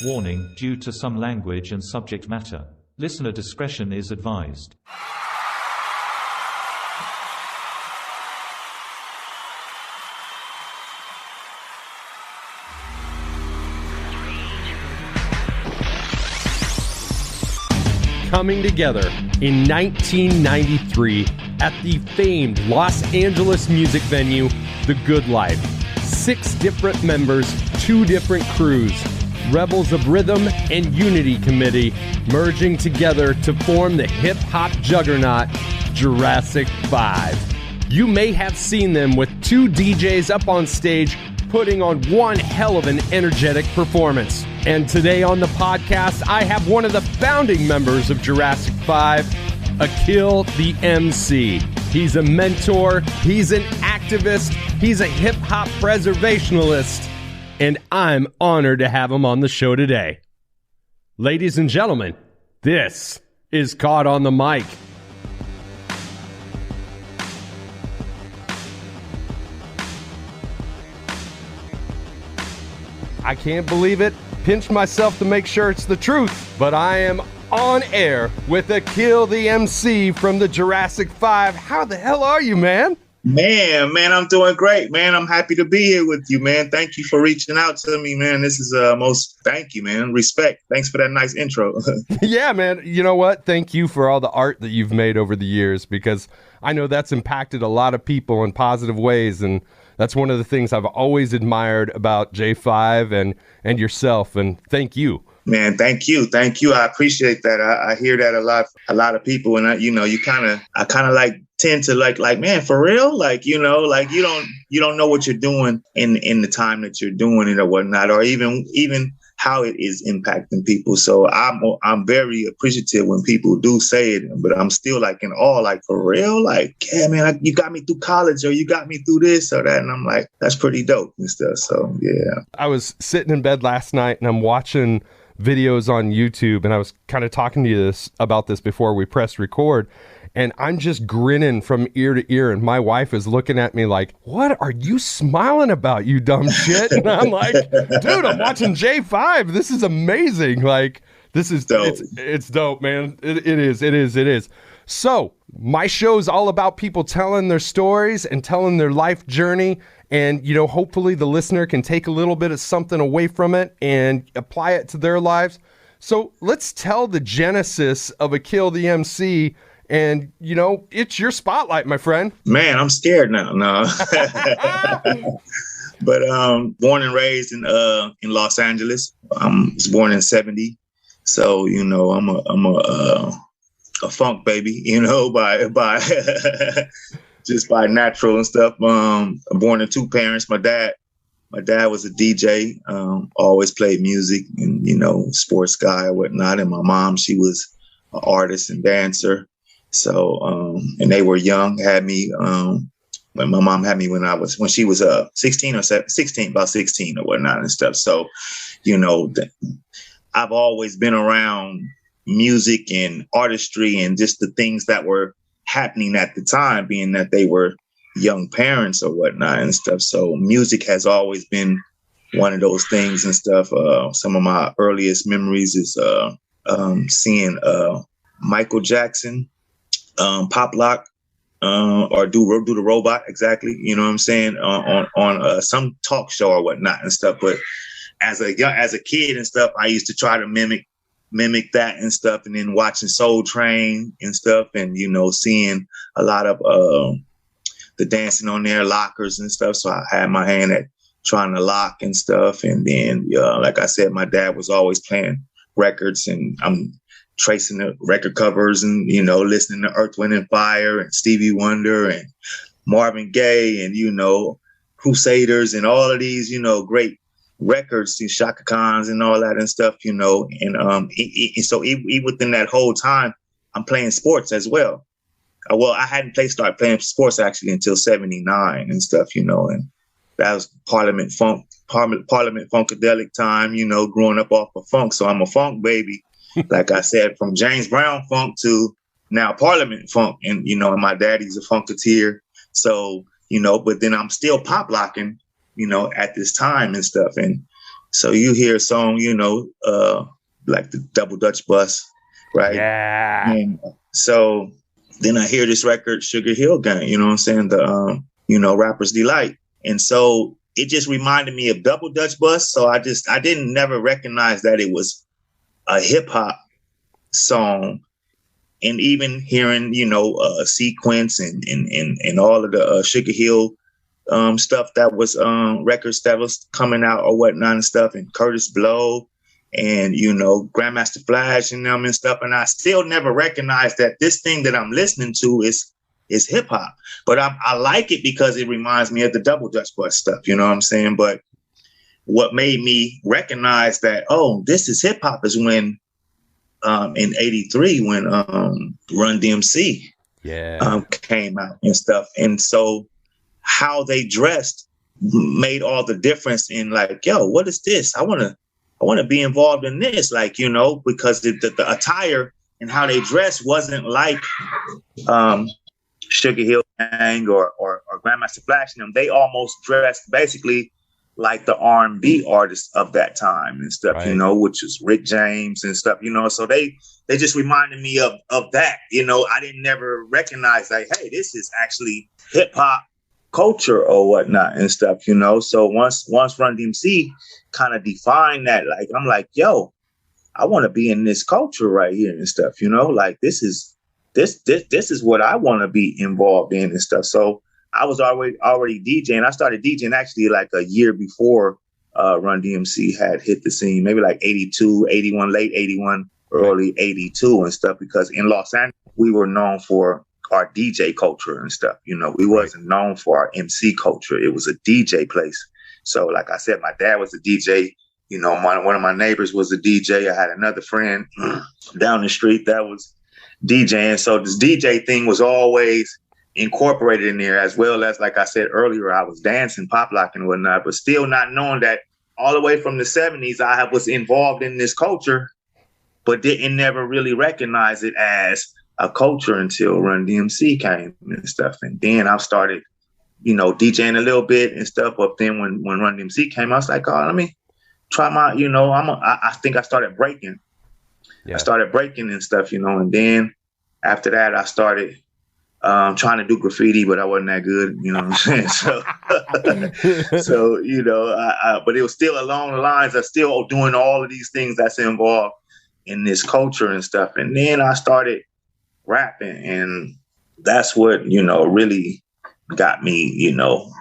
Warning, due to some language and subject matter, listener discretion is advised. Coming together in 1993 at the famed Los Angeles music venue, The Good Life. 6 different members, 2 different crews, Rebels of Rhythm and Unity Committee, merging together to form the hip-hop juggernaut, Jurassic 5. You may have seen them with 2 DJs up on stage putting on one hell of an energetic performance. And today on the podcast, I have one of the founding members of Jurassic 5, Akil the MC. He's a mentor, he's an activist, he's a hip-hop preservationalist, and I'm honored to have him on the show today. Ladies and gentlemen, this is Caught on the Mic. I can't believe it. Pinched myself to make sure it's the truth, but I am on air with Akil the MC from the Jurassic 5. How the hell are you, man? Man, I'm doing great, man. I'm happy to be here with you, man. Thank you for reaching out to me, man. This is thank you, man. Respect. Thanks for that nice intro. Yeah, man. You know what? Thank you for all the art that you've made over the years, because I know that's impacted a lot of people in positive ways, and that's one of the things I've always admired about J5 and yourself, and thank you. Man, thank you. I appreciate that. I hear that a lot of people, and I kind of like tend to like, man, for real? Like, you don't know what you're doing in the time that you're doing it or whatnot, or even how it is impacting people. So I'm very appreciative when people do say it, but I'm still like in awe, like, for real? Like, yeah, man, you got me through college, or you got me through this or that. And I'm like, that's pretty dope and stuff. So, yeah. I was sitting in bed last night and I'm watching videos on YouTube, and I was kind of talking to you about this before we pressed record, and I'm just grinning from ear to ear, and my wife is looking at me like, what are you smiling about, you dumb shit? And I'm like, dude, I'm watching J5. This is amazing. Like, this is dope. It's dope, man. It is. So my show's all about people telling their stories and telling their life journey. And, hopefully the listener can take a little bit of something away from it and apply it to their lives. So let's tell the genesis of Akil the MC. And, it's your spotlight, my friend. Man, I'm scared now. No. But born and raised in Los Angeles. I was born in '70. So, I'm a funk baby, by just by natural and stuff. I'm born to 2 parents. My dad was a DJ, always played music and, sports guy or whatnot. And my mom, she was an artist and dancer. So, and they were young, had me, when my mom had me when she was 16 or whatnot and stuff. So, I've always been around music and artistry and just the things that were happening at the time, being that they were young parents or whatnot and stuff. So music has always been one of those things and stuff. Some of my earliest memories is seeing Michael Jackson, pop lock, or do the robot, exactly. You know what I'm saying? On some talk show or whatnot and stuff. But as a kid and stuff, I used to try to mimic that and stuff, and then watching Soul Train and stuff, and seeing a lot of the dancing on their lockers and stuff. So I had my hand at trying to lock and stuff. And then like I said, my dad was always playing records, and I'm tracing the record covers and listening to Earth, Wind and Fire and Stevie Wonder and Marvin Gaye and Crusaders and all of these great records, these Shaka Khans and all that and stuff, and so even within that whole time, I'm playing sports as well. Well, I hadn't started playing sports actually until '79 and stuff, and that was Parliament Funkadelic time, growing up off of funk. So I'm a funk baby, like I said, from James Brown funk to now Parliament funk, and and my daddy's a funketeer, so but then I'm still pop locking, at this time and stuff. And So you hear a song, like the Double Dutch Bus, right? Yeah. And so then I hear this record, Sugar Hill Gang, you know what I'm saying? The, Rapper's Delight. And so it just reminded me of Double Dutch Bus. So I didn't never recognize that it was a hip hop song. And even hearing, Sequence and all of the Sugar Hill stuff that was records that was coming out or whatnot and stuff, and Curtis Blow and, Grandmaster Flash and them and stuff. And I still never recognized that this thing that I'm listening to is hip hop. But I like it because it reminds me of the Double Dutch Bus stuff, you know what I'm saying? But what made me recognize that, oh, this is hip hop is when in '83 when Run DMC came out and stuff. And so how they dressed made all the difference in like, yo, what is this? I want to be involved in this, like, because the attire and how they dressed wasn't like Sugar Hill Gang or Grandmaster Flash and them. They almost dressed basically like the R&B artists of that time and stuff, right. Which is Rick James and stuff, so they just reminded me of that, I didn't never recognize like, hey, this is actually hip hop culture or whatnot and stuff, so once Run DMC kind of defined that, like, I'm like, yo, I want to be in this culture right here and stuff, like this is what I want to be involved in and stuff. So I was already DJing. I started DJing actually like a year before Run DMC had hit the scene, maybe like 82, 81, late 81, early 82 and stuff, because in Los Angeles, we were known for our DJ culture and stuff. We wasn't known for our MC culture. It was a DJ place. So like I said, my dad was a DJ. One of my neighbors was a DJ. I had another friend down the street that was DJing. So this DJ thing was always incorporated in there, as well as, like I said earlier, I was dancing, pop locking and whatnot, but still not knowing that all the way from the 70s, I was involved in this culture, but didn't never really recognize it as a culture until Run DMC came and stuff. And then I started, DJing a little bit and stuff. But then when Run DMC came, I was like, oh, let me try my, I think I started breaking. Yeah. I started breaking and stuff, and then after that, I started trying to do graffiti, but I wasn't that good, you know what I'm saying? So but it was still along the lines of still doing all of these things that's involved in this culture and stuff. And then I started rapping, and that's what, really got me,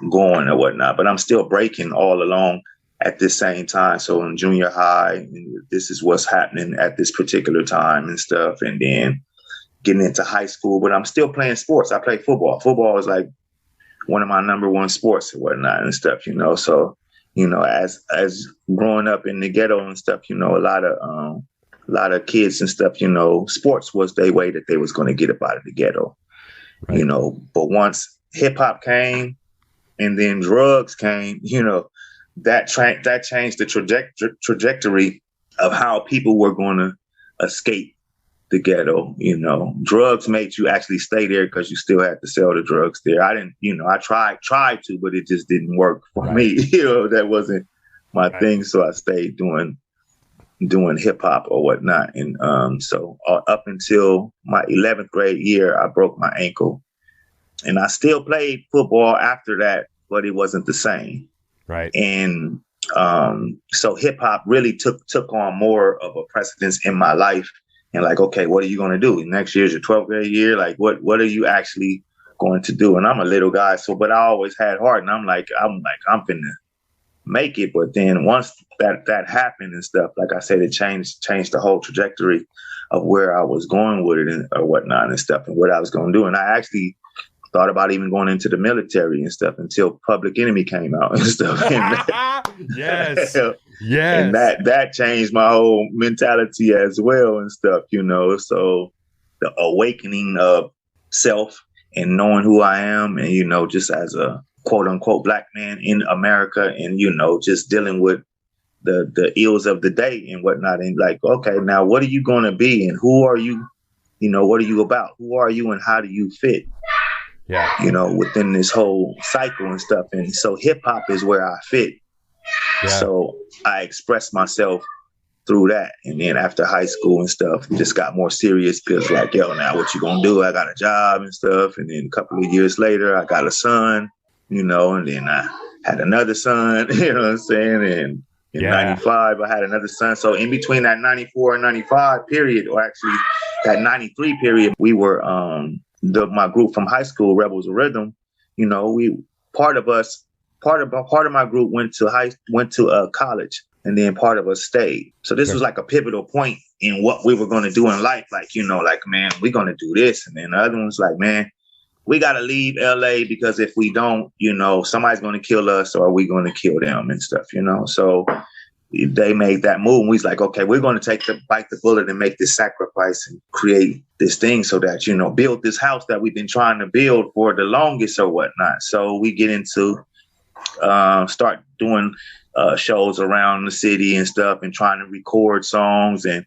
going or whatnot. But I'm still breaking all along at the same time. So in junior high, this is what's happening at this particular time and stuff. And then getting into high school, but I'm still playing sports. I play football. Football is like one of my number one sports and whatnot and stuff, So, as growing up in the ghetto and stuff, a lot of kids and stuff, sports was their way that they was going to get up out of the ghetto, right. But once hip hop came and then drugs came, that changed the trajectory of how people were going to escape the ghetto. Drugs made you actually stay there because you still had to sell the drugs there. I didn't, I tried to, but it just didn't work for me. That wasn't my thing. So I stayed doing hip hop or whatnot. And so up until my 11th grade year, I broke my ankle, and I still played football after that, but it wasn't the same. Right. And so hip hop really took on more of a precedence in my life. And like, okay, what are you going to do? Next year's your 12th grade year. Like, what are you actually going to do? And I'm a little guy, but I always had heart, and I'm finna make it. But then once that happened and stuff, like I said, it changed the whole trajectory of where I was going with it or whatnot and stuff, and what I was going to do. And I actually thought about even going into the military and stuff until Public Enemy came out and stuff. Yes. And that changed my whole mentality as well and stuff, So the awakening of self and knowing who I am, and, just as a quote unquote Black man in America, and, just dealing with the ills of the day and whatnot. And like, okay, now what are you going to be, and who are you? What are you about? Who are you, and how do you fit? Yeah. Within this whole cycle and stuff. And so hip hop is where I fit Yeah. So I expressed myself through that. And then after high school and stuff, we just got more serious because like, yo, now what you gonna do? I got a job and stuff. And then a couple of years later, I got a son, and then I had another son, you know what I'm saying? And in 95, I had another son. So in between that 94 and 95 period, or actually that 93 period, we were, my group from high school, Rebels of Rhythm, part of my group went to college, and then part of us stayed. So this was like a pivotal point in what we were going to do in life. Like, man, we're going to do this. And then the other one's like, man, we got to leave LA because if we don't, somebody's going to kill us or we're going to kill them and stuff, So they made that move. And we was like, okay, we're going to bite the bullet and make this sacrifice and create this thing so that, build this house that we've been trying to build for the longest or whatnot. So we get into start doing shows around the city and stuff and trying to record songs and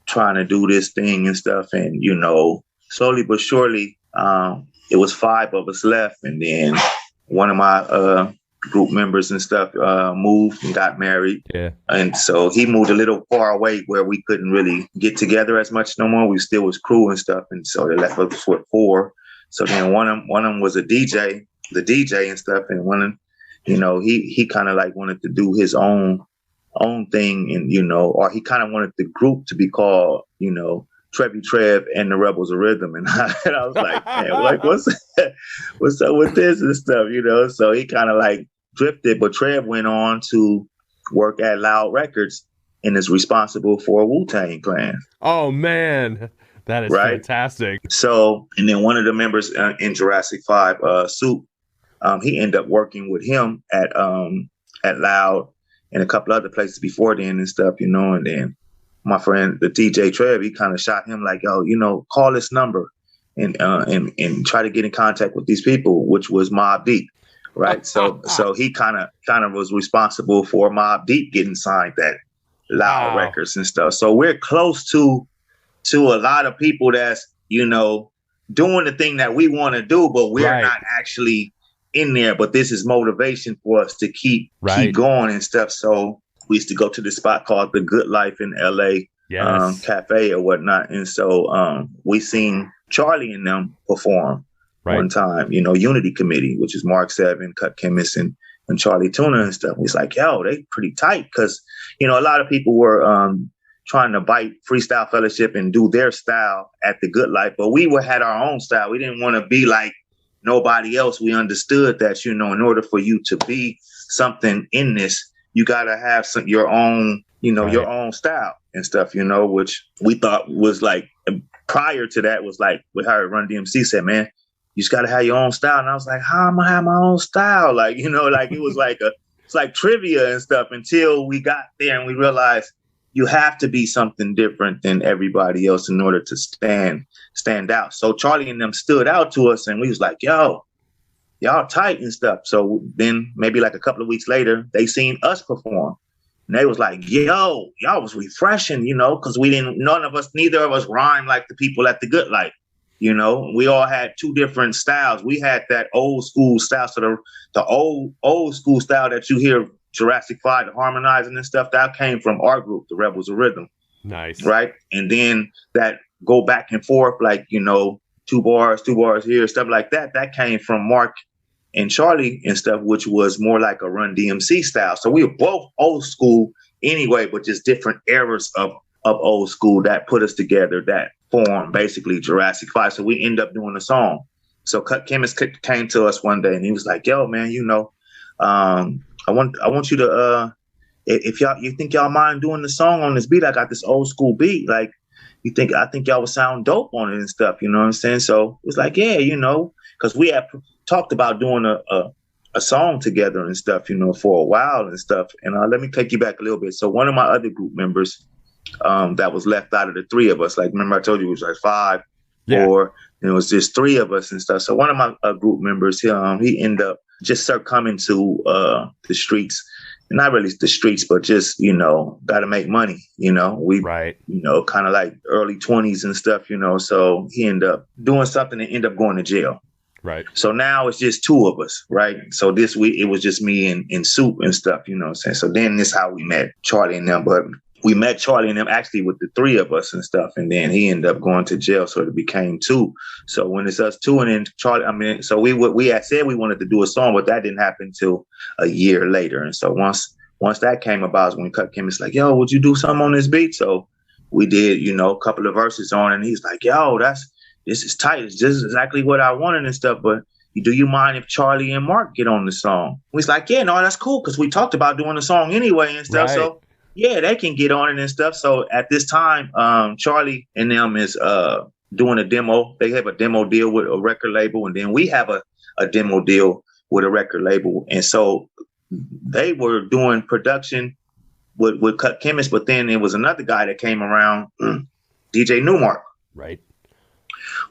trying to do this thing and stuff. And, slowly but surely, it was 5 of us left. And then one of my group members and stuff moved and got married. Yeah. And so he moved a little far away where we couldn't really get together as much no more. We still was crew and stuff. And so they left us with 4. So then one of them was the DJ and stuff. And one of he kind of like wanted to do his own thing and, or he kind of wanted the group to be called, Trevi Trev and the Rebels of Rhythm. And I was like, man, like, what's up with this and stuff, So he kind of like drifted, but Trev went on to work at Loud Records and is responsible for Wu-Tang Clan. Oh, man. That is fantastic. So, and then one of the members in Jurassic 5, Soup, he ended up working with him at Loud and a couple other places before then and stuff, and then my friend, the DJ Trev, he kind of shot him like, yo, call this number and try to get in contact with these people, which was Mobb Deep, right? So he kind of was responsible for Mobb Deep getting signed at Loud Records and stuff. So we're close to a lot of people that's, doing the thing that we want to do, but we're not actually in there. But this is motivation for us to keep going and stuff. So we used to go to this spot called The Good Life in LA, cafe or whatnot. And so we seen Charlie and them perform one time, Unity Committee, which is Mark Seven, Cut Chemist, and Charlie Tuna and stuff. He's like, yo, they pretty tight because, a lot of people were trying to bite Freestyle Fellowship and do their style at The Good Life. But we had our own style. We didn't want to be like nobody else. We understood that, in order for you to be something in this, you got to have your own, your own style and stuff, which we thought was like, prior to that was like, we heard Run DMC said, man, you just got to have your own style. And I was like, how am I have my own style? Like, like it was like it's like trivia and stuff until we got there and we realized you have to be something different than everybody else in order to stand out. So Charlie and them stood out to us and we was like, yo, y'all tight and stuff. So then maybe like a couple of weeks later, they seen us perform. And they was like, yo, y'all was refreshing, because neither of us rhymed like the people at The Good Life. We all had 2 different styles. We had that old school style. So the old school style that you hear Jurassic 5, the harmonizing and stuff, that came from our group, the Rebels of Rhythm. Nice. Right. And then that go back and forth, like, 2 bars here, stuff like that. That came from Mark and Charlie and stuff, which was more like a Run DMC style. So we were both old school anyway, but just different eras of old school that put us together, that formed basically Jurassic 5. So we end up doing a song. So Cut Chemist came to us one day and he was like, yo, man, I want you to, if you think y'all mind doing the song on this beat, I got this old school beat. Like, I think y'all would sound dope on it and stuff. You know what I'm saying? So it was like, yeah, because we had talked about doing a song together and stuff, for a while and stuff. And let me take you back a little bit. So one of my other group members that was left out of the 3 of us, like, remember I told you it was like 5, or it was just 3 of us and stuff. So one of my group members, he ended up just start coming to the streets, not really the streets, but just, got to make money, we, kind of like early 20s and stuff, so he ended up doing something and ended up going to jail. Right. So now it's just two of us, right? So this week it was just me and Soup and stuff, you know what I'm saying? So then this is how we met Charlie and them. But we met Charlie and them actually with the three of us and stuff. And then he ended up going to jail. So it became two. So when it's us two and then Charlie, so we had said we wanted to do a song, but that didn't happen till a year later. And so once that came about is when Cut Chemist like, yo, would you do something on this beat? So we did, you know, a couple of verses on it. And he's like, yo, this is tight. It's just exactly what I wanted and stuff. But do you mind if Charlie and Mark get on the song? He's like, yeah, no, that's cool. Because we talked about doing the song anyway and stuff. Right. So yeah, they can get on it and stuff. So at this time, Charlie and them is doing a demo. They have a demo deal with a record label. And then we have a demo deal with a record label. And so they were doing production with Cut Chemist. But then there was another guy that came around, DJ Newmark. Right.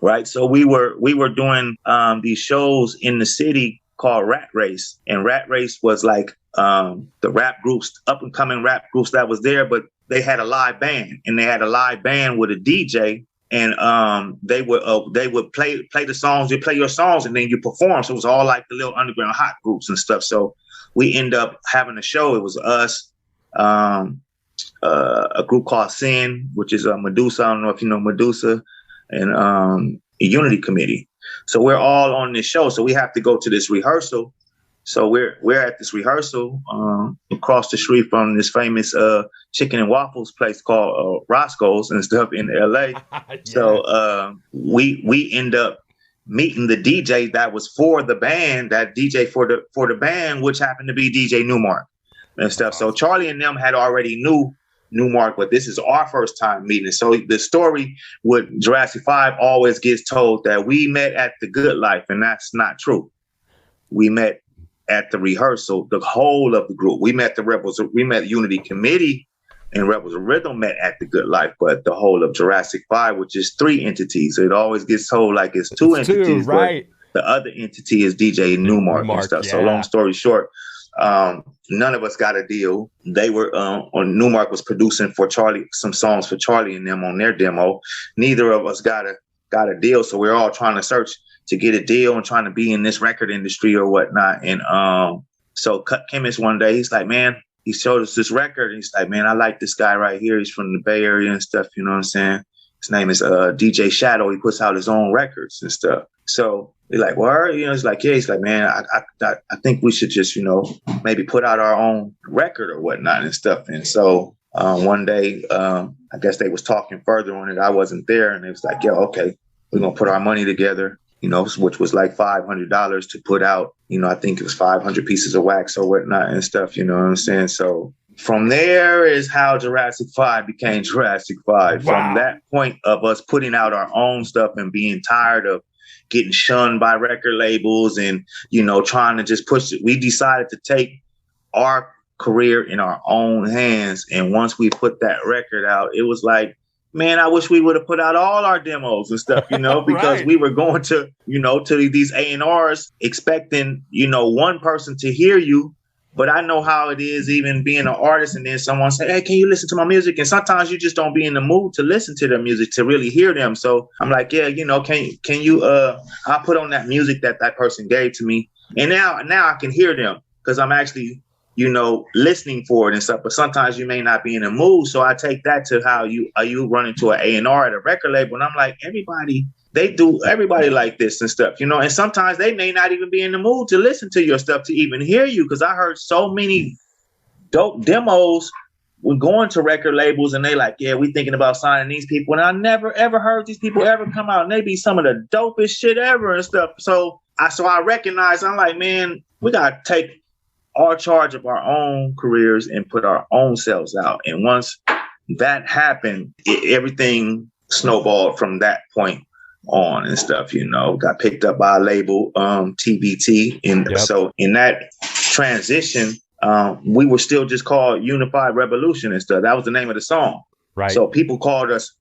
Right. So we were doing these shows in the city called Rat Race. And Rat Race was like the rap groups, up and coming rap groups that was there. But they had a live band, and they had a live band with a DJ. And they would play the songs. You play your songs and then you perform. So it was all like the little underground hot groups and stuff. So we end up having a show. It was us, a group called Sin, which is Medusa. I don't know if you know Medusa. And a Unity Committee. So we're all on this show. So we have to go to this rehearsal. So we're at this rehearsal across the street from this famous chicken and waffles place called Roscoe's and stuff in LA. Yeah. So we end up meeting the DJ that was for the band, that DJ for the band, which happened to be DJ Newmark and stuff. So Charlie and them had already knew Newmark, but this is our first time meeting. So the story with Jurassic 5 always gets told that we met at the Good Life, and that's not true. We met at the rehearsal, the whole of the group. We met Unity Committee and Rebels of Rhythm met at the Good Life, but the whole of Jurassic 5, which is 3 entities. So it always gets told like it's two entities, right? But the other entity is DJ Newmark and stuff. Yeah. So long story short, none of us got a deal. They were Newmark was producing for Charlie, some songs for Charlie and them on their demo. Neither of us got a deal. So we're all trying to search to get a deal and trying to be in this record industry or whatnot. And so Cut Chemist one day, he's like, man, he showed us this record. And he's like, man, I like this guy right here. He's from the Bay Area and stuff. You know what I'm saying? His name is DJ Shadow. He puts out his own records and stuff. So we're like, well, you know, he's like, yeah. He's like, man, I think we should just, you know, maybe put out our own record or whatnot and stuff. And so one day, I guess they was talking further on it. I wasn't there. And it was like, yeah, okay, we're going to put our money together, you know, which was like $500 to put out, you know, I think it was 500 pieces of wax or whatnot and stuff. You know what I'm saying? So from there is how Jurassic 5 became Jurassic 5. Wow. From that point of us putting out our own stuff and being tired of getting shunned by record labels and, you know, trying to just push it. We decided to take our career in our own hands. And once we put that record out, it was like, man, I wish we would have put out all our demos and stuff, you know, because right. We were going to, you know, to these A&Rs expecting, you know, one person to hear you. But I know how it is even being an artist and then someone say, hey, can you listen to my music? And sometimes you just don't be in the mood to listen to their music, to really hear them. So I'm like, yeah, you know, can you, I'll put on that music that person gave to me. And now I can hear them because I'm actually, you know, listening for it and stuff. But sometimes you may not be in the mood. So I take that to how you run into an A&R at a record label. And I'm like, everybody like this and stuff, you know, and sometimes they may not even be in the mood to listen to your stuff, to even hear you. Cause I heard so many dope demos when going to record labels and they like, yeah, we thinking about signing these people. And I never, ever heard these people ever come out and they be some of the dopest shit ever and stuff. So I recognize, I'm like, man, we got to take our charge of our own careers and put our own selves out. And once that happened, everything snowballed from that point on and stuff, you know, got picked up by a label, TBT. And yep. So in that transition, we were still just called Unified Revolution and stuff. That was the name of the song. Right. So people called us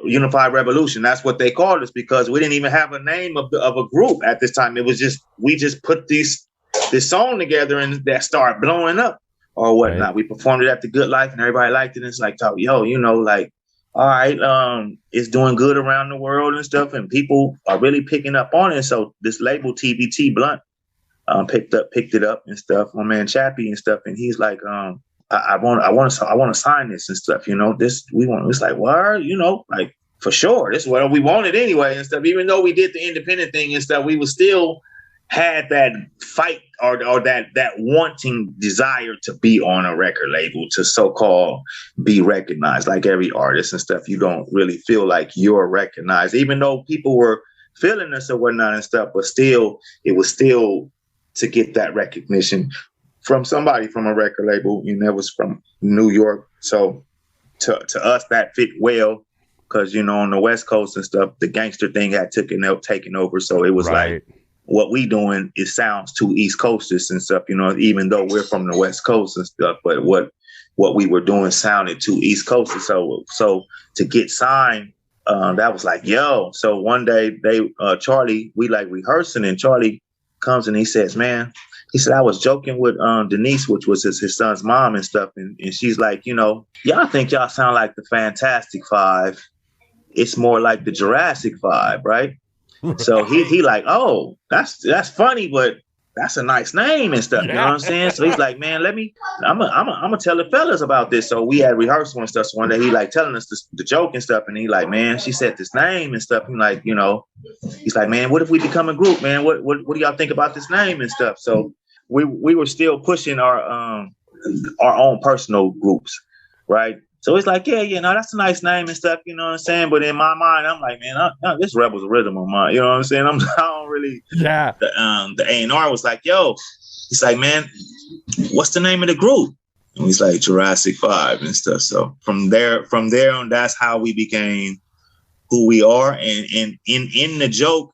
Unified Revolution. That's what they called us because we didn't even have a name of a group at this time. It was just, we just put this song together and that started blowing up or whatnot. Right. We performed it at the Good Life and everybody liked it. And it's like, yo, you know, like, all right, it's doing good around the world and stuff, and people are really picking up on it. So this label TBT Blunt picked it up and stuff. My man Chappie and stuff, and he's like, I want to sign this and stuff. It's like, what? Like for sure, this is what we wanted anyway and stuff. Even though we did the independent thing and stuff, we was still had that fight or that wanting desire to be on a record label, to so-called be recognized. Like every artist and stuff, you don't really feel like you're recognized, even though people were feeling us or whatnot and stuff, but still, it was still to get that recognition from somebody from a record label, that was from New York. So to us, that fit well, because, on the West Coast and stuff, the gangster thing had taken over. So it was like, what we doing, it sounds too East Coasters and stuff, even though we're from the West Coast and stuff, but what we were doing sounded too East Coasters. So to get signed, that was like, yo. So one day Charlie, we like rehearsing, and Charlie comes and he says, man, he said, I was joking with Denise, which was his son's mom and stuff. And she's like, y'all think y'all sound like the Fantastic Five. It's more like the Jurassic Five, right? So he like, oh, that's funny, but that's a nice name and stuff. You know what I'm saying? So he's like, man, I'm gonna tell the fellas about this. So we had rehearsal and stuff. So one day he like telling us the joke and stuff, and he like, man, she said this name and stuff. And like, he's like, man, what if we become a group, man? What do y'all think about this name and stuff? So we were still pushing our own personal groups, right? So it's like, yeah, that's a nice name and stuff, you know what I'm saying? But in my mind, I'm like, man, this Rebel's Rhythm of mine, you know what I'm saying? I don't really. Yeah. The A&R was like, yo, he's like, man, what's the name of the group? And he's like, Jurassic 5 and stuff. So from there on, that's how we became who we are. And in the joke,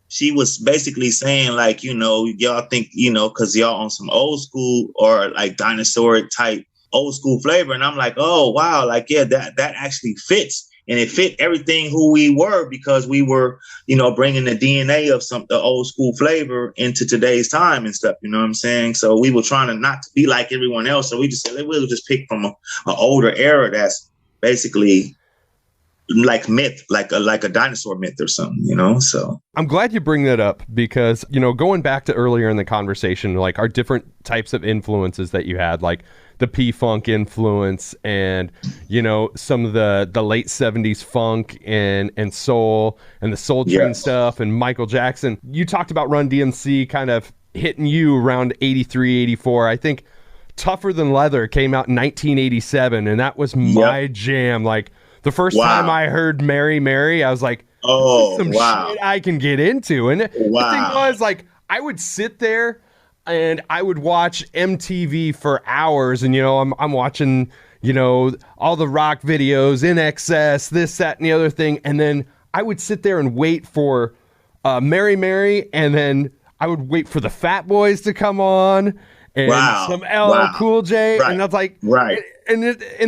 she was basically saying like, y'all think, because y'all on some old school or like dinosauric type old school flavor. And I'm like, oh, wow. Like, yeah, that actually fits. And it fit everything who we were, because we were, bringing the DNA of the old school flavor into today's time and stuff. You know what I'm saying? So we were trying to not to be like everyone else. So we just said, we'll just pick from an older era that's basically like myth, like a dinosaur myth or something, so. I'm glad you bring that up, because, going back to earlier in the conversation, like our different types of influences that you had, like the P-Funk influence and, some of the late 70s funk and soul and the Soul Train stuff and Michael Jackson. You talked about Run DMC kind of hitting you around 83, 84. I think Tougher Than Leather came out in 1987, and that was my jam. Like, the first time I heard Mary Mary, I was like, oh, some shit I can get into. And the thing was, like, I would sit there and I would watch MTV for hours. And, I'm watching, all the rock videos, In Excess, this, that, and the other thing. And then I would sit there and wait for Mary Mary. And then I would wait for the Fat Boys to come on and some LL Cool J. And I was like, and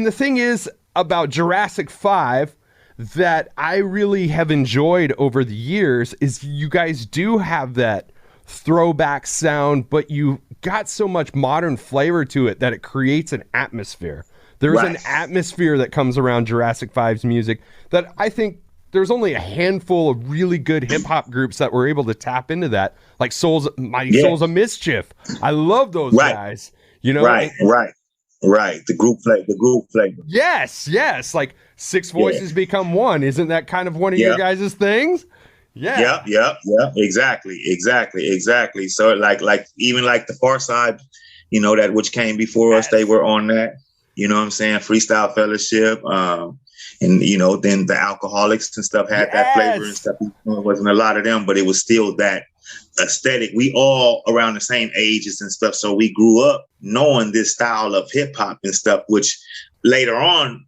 the thing is, about Jurassic 5 that I really have enjoyed over the years is you guys do have that throwback sound, but you got so much modern flavor to it that it creates an atmosphere. There's an atmosphere that comes around Jurassic 5's music that I think there's only a handful of really good hip hop groups that were able to tap into that, like Souls of Mischief. I love those guys, Right, the group flavor. Yes. Like Six Voices Become One. Isn't that kind of one of your guys' things? Yeah. Exactly. So like even like the Far Side, that which came before us, they were on that. You know what I'm saying? Freestyle Fellowship, and then the Alcoholics and stuff had that flavor and stuff. It wasn't a lot of them, but it was still that aesthetic. We all around the same ages and stuff, so we grew up knowing this style of hip hop and stuff, which later on,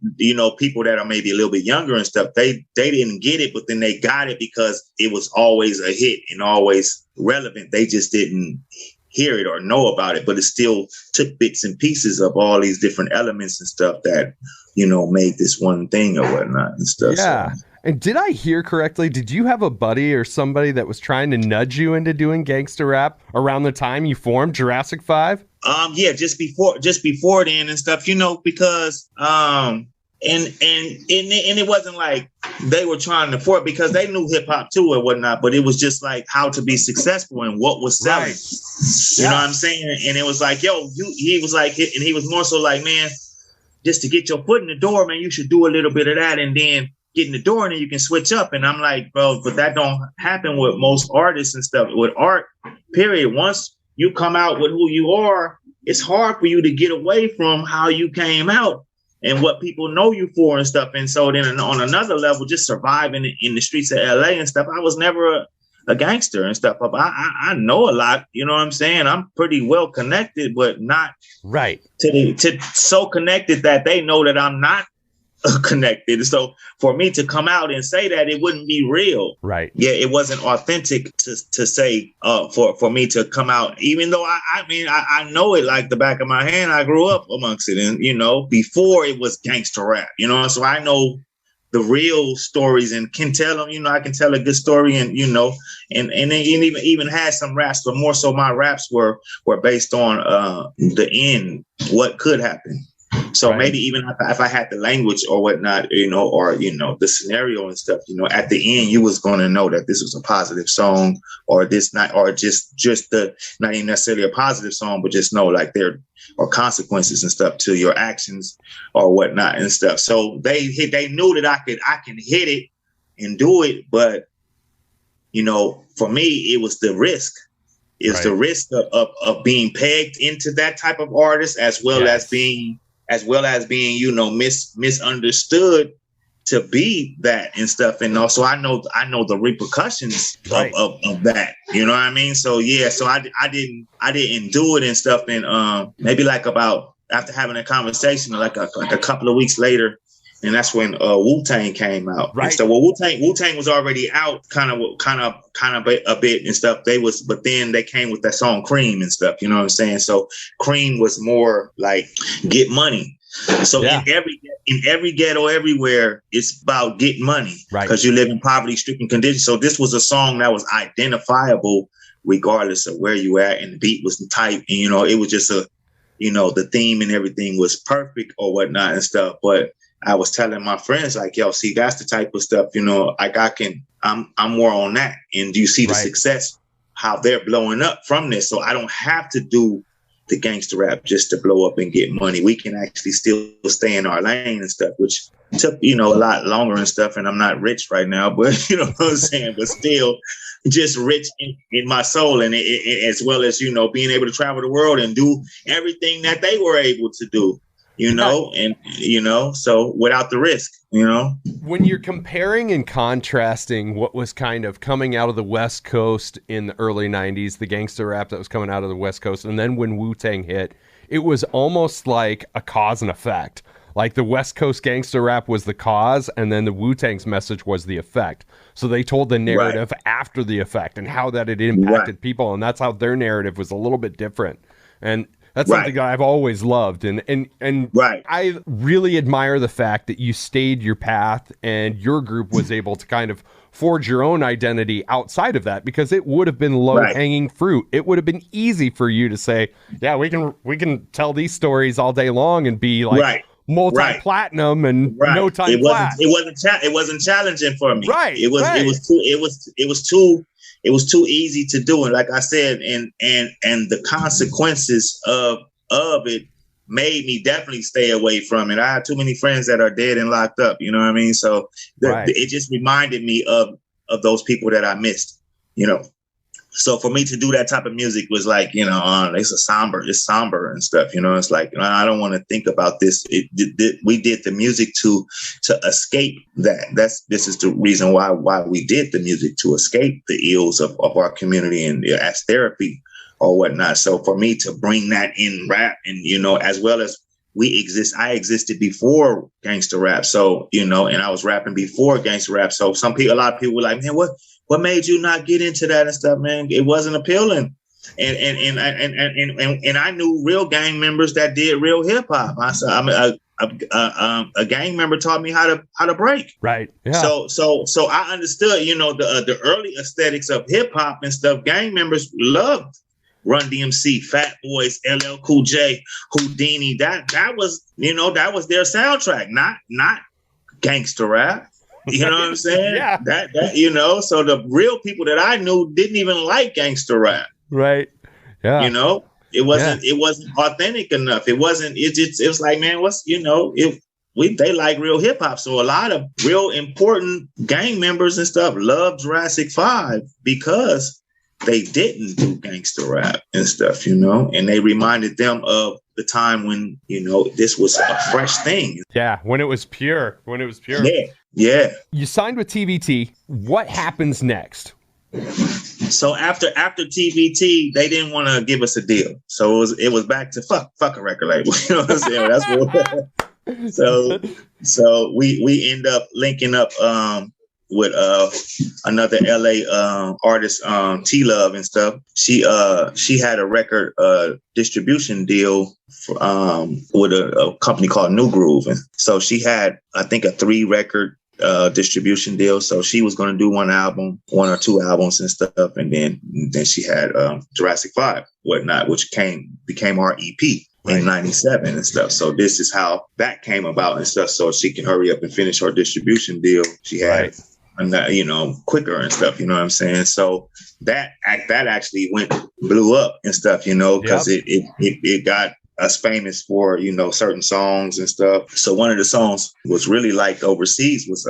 people that are maybe a little bit younger and stuff, they didn't get it, but then they got it because it was always a hit and always relevant. They just didn't hear it or know about it, but it still took bits and pieces of all these different elements and stuff that, made this one thing or whatnot and stuff. Yeah. So. And did I hear correctly? Did you have a buddy or somebody that was trying to nudge you into doing gangster rap around the time you formed Jurassic 5? Yeah, just before then and stuff, because and it wasn't like they were trying to force, because they knew hip hop too or whatnot, but it was just like how to be successful and what was selling. Right. You know what I'm saying? And it was like, yo, he was like, and he was more so like, man, just to get your foot in the door, man, you should do a little bit of that and then get in the door and then you can switch up. And I'm like, bro, but that don't happen with most artists and stuff. With art, period. Once you come out with who you are, it's hard for you to get away from how you came out and what people know you for and stuff. And so then on another level, just surviving in the streets of LA and stuff, I was never a gangster and stuff. I know a lot, you know what I'm saying? I'm pretty well connected, but not right to so connected that they know that I'm not connected. So for me to come out and say that, it wouldn't be real. Right. Yeah, it wasn't authentic to say for me to come out, even though I know it like the back of my hand. I grew up amongst it, and you know, before it was gangster rap, you know, so I know the real stories and can tell them, you know, I can tell a good story, and you know, and then even had some raps, but more so my raps were based on the end, what could happen. So maybe even if I had the language or whatnot, you know, or, you know, the scenario and stuff, you know, at the end, you was going to know that this was a positive song, or this not, or just the, not even necessarily a positive song, but just know like there are consequences and stuff to your actions or whatnot and stuff. So they knew that I can hit it and do it. But, you know, for me, it was the risk. It's the risk of being pegged into that type of artist, as well as being, you know, misunderstood to be that and stuff. And also I know the repercussions of that, you know what I mean? So yeah, so I didn't do it and stuff. And maybe like about after having a conversation, like a couple of weeks later, and that's when Wu-Tang came out. Right. And so Wu-Tang was already out kind of a bit and stuff. But then they came with that song Cream and stuff, you know what I'm saying? So Cream was more like get money. So in every ghetto everywhere, it's about getting money, right? Because you live in poverty-stricken conditions. So this was a song that was identifiable regardless of where you at, and the beat was tight, and you know, it was just the theme and everything was perfect or whatnot and stuff. But I was telling my friends, like, yo, see, that's the type of stuff, you know, like I'm more on that. And do you see the success, how they're blowing up from this? So I don't have to do the gangster rap just to blow up and get money. We can actually still stay in our lane and stuff, which took, you know, a lot longer and stuff. And I'm not rich right now, but you know what I'm saying? But still just rich in my soul, and as well as, you know, being able to travel the world and do everything that they were able to do. You know, and, you know, so without the risk, you know. When you're comparing and contrasting what was kind of coming out of the West Coast in the early 90s, the gangster rap that was coming out of the West Coast, and then when Wu-Tang hit, it was almost like a cause and effect. Like the West Coast gangster rap was the cause, and then the Wu-Tang's message was the effect. So they told the narrative after the effect and how that it impacted people, and that's how their narrative was a little bit different. And that's something that I've always loved. And I really admire the fact that you stayed your path and your group was able to kind of forge your own identity outside of that, because it would have been low-hanging fruit. It would have been easy for you to say, yeah, we can tell these stories all day long and be like multi-platinum and no time flat. It wasn't challenging for me. Right. It was too easy to do. And like I said, and the consequences of it made me definitely stay away from it. I had too many friends that are dead and locked up, you know what I mean? So it just reminded me of those people that I missed, you know. So for me to do that type of music was like, you know, it's somber and stuff, you know. It's like, you know, I don't want to think about this. We did the music to escape that. This is the reason why we did the music, to escape the ills of our community and as therapy or whatnot. So for me to bring that in rap, and, you know, as well as I existed before gangster rap. So, you know, and I was rapping before gangster rap. So a lot of people were like, man, what made you not get into that and stuff, man? It wasn't appealing. And I knew real gang members that did real hip hop. A gang member taught me how to break. Right. Yeah. So I understood, you know, the early aesthetics of hip hop and stuff. Gang members loved Run DMC, Fat Boys, LL Cool J, Houdini. That was, that was their soundtrack, not gangster rap. You know what I'm saying? Yeah. That so the real people that I knew didn't even like gangster rap. Right. Yeah. It wasn't authentic enough. It wasn't. It was like, man, they like real hip hop. So a lot of real important gang members and stuff love Jurassic 5 because they didn't do gangster rap and stuff, and they reminded them of the time when, this was a fresh thing. Yeah. When it was pure. Yeah. You signed with TVT. What happens next? So after TVT, they didn't want to give us a deal. So it was back to fuck a record label. You know what I'm saying? That's what. So we end up linking up with another LA artist, T Love and stuff. She had a record distribution deal with a company called New Groove, and so she had, I think, a 3-record distribution deal. So she was going to do one or 2 albums and stuff, and then she had Jurassic 5, whatnot, which became our EP. In 97 and stuff. So this is how that came about and stuff. So she can hurry up and finish her distribution deal. She had, quicker and stuff. You know what I'm saying? So that actually blew up and stuff. Because it got us famous for certain songs and stuff. So one of the songs was really liked overseas was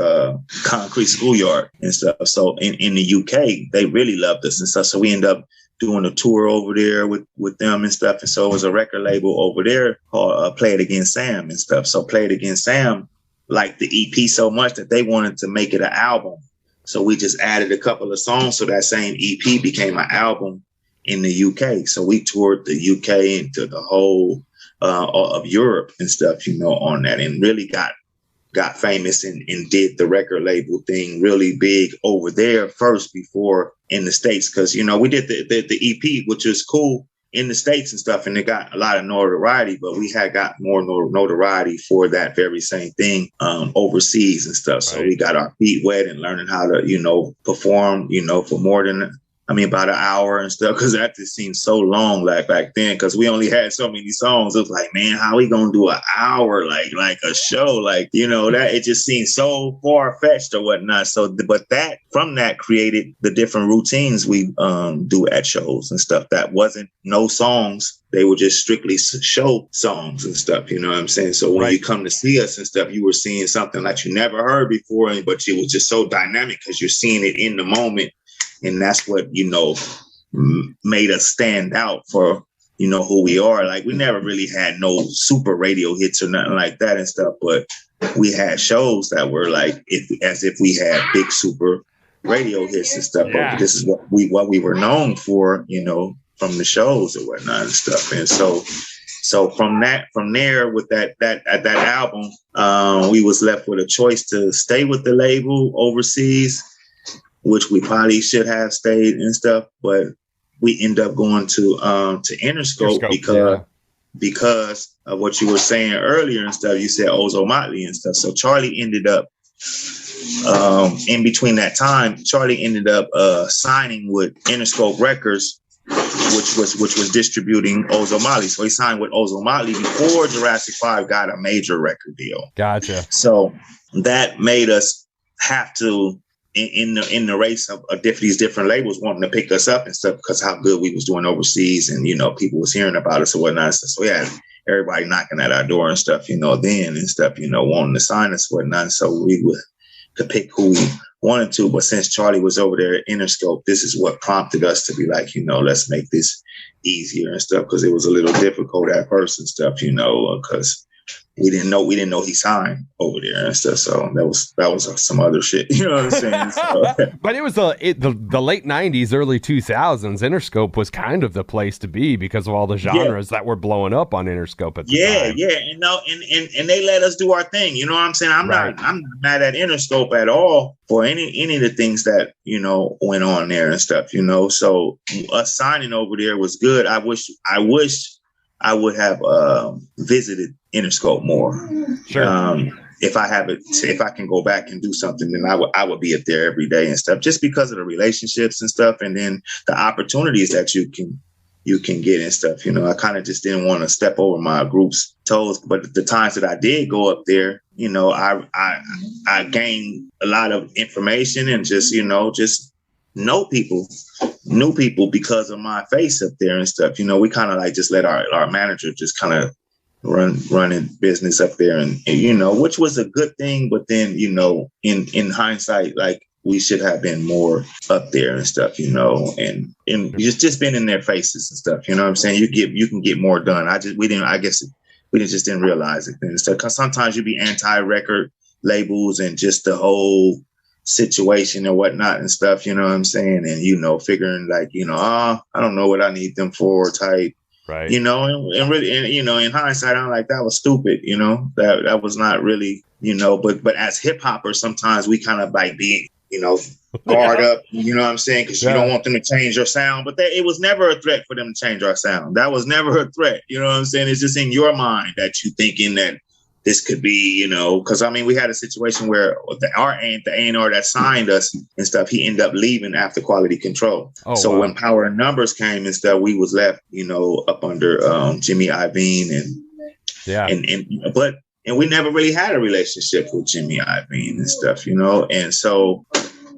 Concrete Schoolyard and stuff. So in the UK they really loved us and stuff. So we ended up doing a tour over there with them and stuff. And so it was a record label over there called Play It Again Sam and stuff. So Play It Again Sam liked the EP so much that they wanted to make it an album. So we just added a couple of songs. So that same EP became an album in the UK. So we toured the UK into the whole of Europe and stuff, on that, and really got famous and did the record label thing really big over there first before in the States. Because, we did the EP, which was cool in the States and stuff, and it got a lot of notoriety, but we had got more notoriety for that very same thing overseas and stuff. So we got our feet wet and learning how to, perform, for more than about an hour and stuff, because that just seemed so long, like back then, because we only had so many songs. It was like, man, how we gonna do an hour, like a show, that it just seemed so far fetched or whatnot. So, but from that created the different routines we do at shows and stuff. That wasn't no songs; they were just strictly show songs and stuff. You know what I'm saying? So when you come to see us and stuff, you were seeing something that you never heard before, but it was just so dynamic because you're seeing it in the moment. And that's what, made us stand out for, who we are. Like, we never really had no super radio hits or nothing like that and stuff, but we had shows that were like, as if we had big super radio hits and stuff. Yeah. But this is what we were known for, from the shows or whatnot and stuff. And so from there with that album, we was left with a choice to stay with the label overseas, which we probably should have stayed and stuff, but we end up going to Interscope because of what you were saying earlier and stuff. You said Ozo Motley and stuff. So Charlie ended up in between that time. Charlie ended up signing with Interscope Records, which was distributing Ozo Motley. So he signed with Ozo Motley before Jurassic 5 got a major record deal. Gotcha. So that made us have to. In the race of these different labels wanting to pick us up and stuff because how good we was doing overseas and people was hearing about us or whatnot. So we had everybody knocking at our door and stuff, then and stuff, wanting to sign us or whatnot. So we could pick who we wanted to. But since Charlie was over there at Interscope, this is what prompted us to be like, let's make this easier and stuff, because it was a little difficult at first and stuff, because we didn't know he signed over there and stuff. So that was some other shit. You know what I'm saying? So. But it was the late 90s, early 2000s. Interscope was kind of the place to be because of all the genres that were blowing up on Interscope at the time. And they let us do our thing. You know what I'm saying? I'm not mad at Interscope at all for any of the things that, went on there and stuff, So us signing over there was good. I wish I would have visited Interscope more. Sure. If I can go back and do something, then I would be up there every day and stuff, just because of the relationships and stuff, and then the opportunities that you you can get and stuff. You know, I kind of just didn't want to step over my group's toes. But the times that I did go up there, you know, I gained a lot of information and just, you know, just knew people because of my face up there and stuff. You know, we kind of like just let our manager just kind of running business up there and, you know, which was a good thing. But then, you know, in hindsight, like, we should have been more up there and stuff, you know, and just been in their faces and stuff. You know what I'm saying? You can get more done. We just didn't realize it and stuff. Cause sometimes you be anti-record labels and just the whole situation and whatnot and stuff, you know what I'm saying? And, you know, figuring like, you know, I don't know what I need them for type, right. You know, and really, and, you know, in hindsight, I'm like, that was stupid, you know, that was not really, you know, but as hip hoppers, sometimes we kind of like be, you know, guard up, you know what I'm saying? Because you don't want them to change your sound. But it was never a threat for them to change our sound. That was never a threat. You know what I'm saying? It's just in your mind that you thinking that this could be, you know, because, I mean, we had a situation where the A&R that signed us and stuff, he ended up leaving after Quality Control. Oh, so wow. When Power and Numbers came and stuff, we was left, you know, up under Jimmy Iovine and we never really had a relationship with Jimmy Iovine and stuff, you know? And so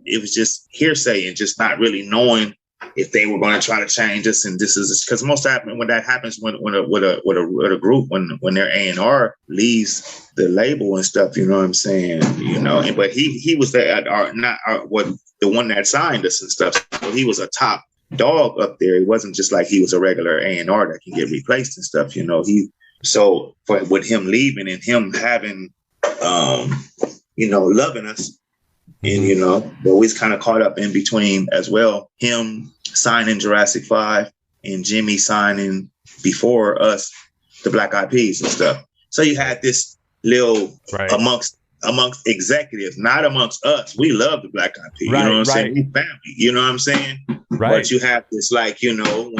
it was just hearsay and just not really knowing if they were going to try to change us. And this is because most often when that happens, when a group, when their A&R leaves the label and stuff, you know what I'm saying? You know, but he was the one that signed us and stuff. So he was a top dog up there. It wasn't just like he was a regular A&R that can get replaced and stuff, you know. So with him leaving and him having, you know, loving us, and, you know, but we was kind of caught up in between as well. Him signing Jurassic 5 and Jimmy signing before us the Black Eyed Peas and stuff. So you had this little amongst executives, not amongst us. We love the Black Eyed Peas. You know what I'm saying? We family. You know what I'm saying? Right. But you have this, like, you know,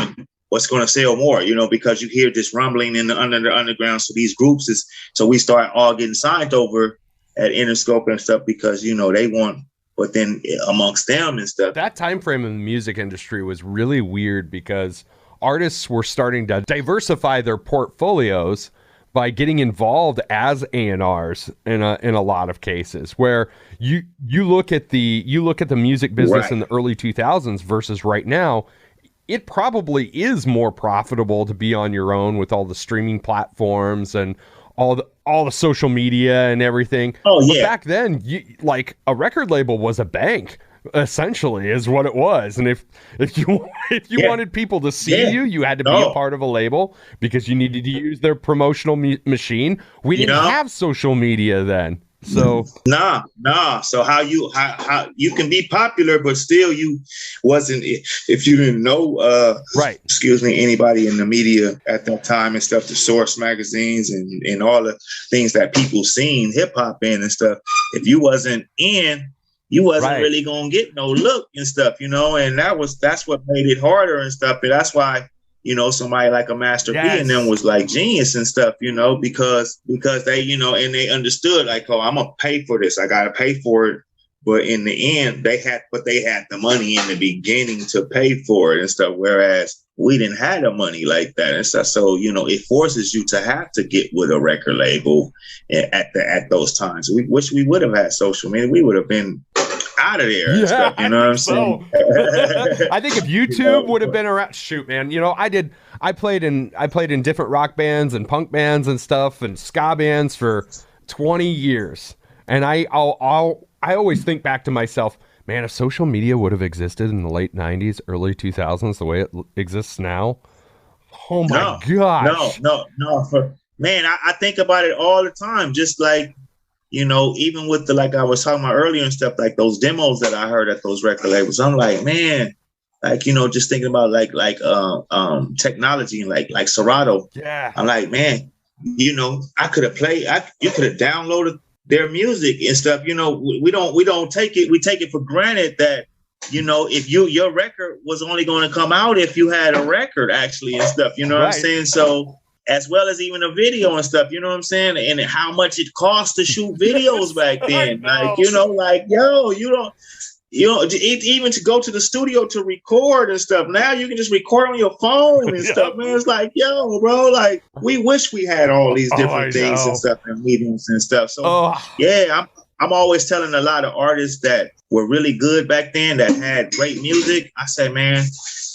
what's going to sell more, you know, because you hear this rumbling in the underground. So these groups so we start all getting signed over at Interscope and stuff because, you know, they want, but then amongst them and stuff. That time frame in the music industry was really weird because artists were starting to diversify their portfolios by getting involved as A&Rs in a lot of cases, where you look at the music business in the early 2000s versus right now. It probably is more profitable to be on your own with all the streaming platforms and all the social media and everything. Oh, yeah. But back then, like a record label was a bank, essentially, is what it was. And if you wanted people to see you, you had to be a part of a label because you needed to use their promotional machine. We didn't have social media then. So nah. So how you can be popular, but still you wasn't, if you didn't know, excuse me, anybody in the media at that time and stuff, the Source magazines and all the things that people seen hip hop in and stuff. If you wasn't in, you wasn't really gonna get no look and stuff, you know. And that's what made it harder and stuff. And that's why, you know, somebody like a Master P and them was like genius and stuff, you know, because they, you know, and they understood like, oh, I'm gonna pay for this. I gotta pay for it. But in the end, they had the money in the beginning to pay for it and stuff. Whereas we didn't have the money like that and stuff. So, you know, it forces you to have to get with a record label at those times. We wish we would have had social media. We would have been out of there and stuff, you know what I'm saying? I think if YouTube would have been around, shoot, man, you know, I played in different rock bands and punk bands and stuff and ska bands for 20 years. And I always think back to myself, man, if social media would have existed in the late 90s, early 2000s, the way it exists now, oh my gosh. No. Man, I think about it all the time, just like, you know, even with like I was talking about earlier and stuff, like those demos that I heard at those record labels, I'm like, man, like, you know, just thinking about like technology and like Serato. Yeah. I'm like, man, you know, you could have downloaded their music and stuff. You know, we don't take it. We take it for granted that, you know, if your record was only going to come out if you had a record actually and stuff, you know what I'm saying? So, as well as even a video and stuff, you know what I'm saying? And how much it cost to shoot videos back then. Like, you know, like, yo, you don't, You know, even to go to the studio to record and stuff. Now you can just record on your phone and stuff, man. It's like, yo, bro, like we wish we had all these different things and stuff and mediums and stuff. So yeah, I'm always telling a lot of artists that were really good back then that had great music. I say, man,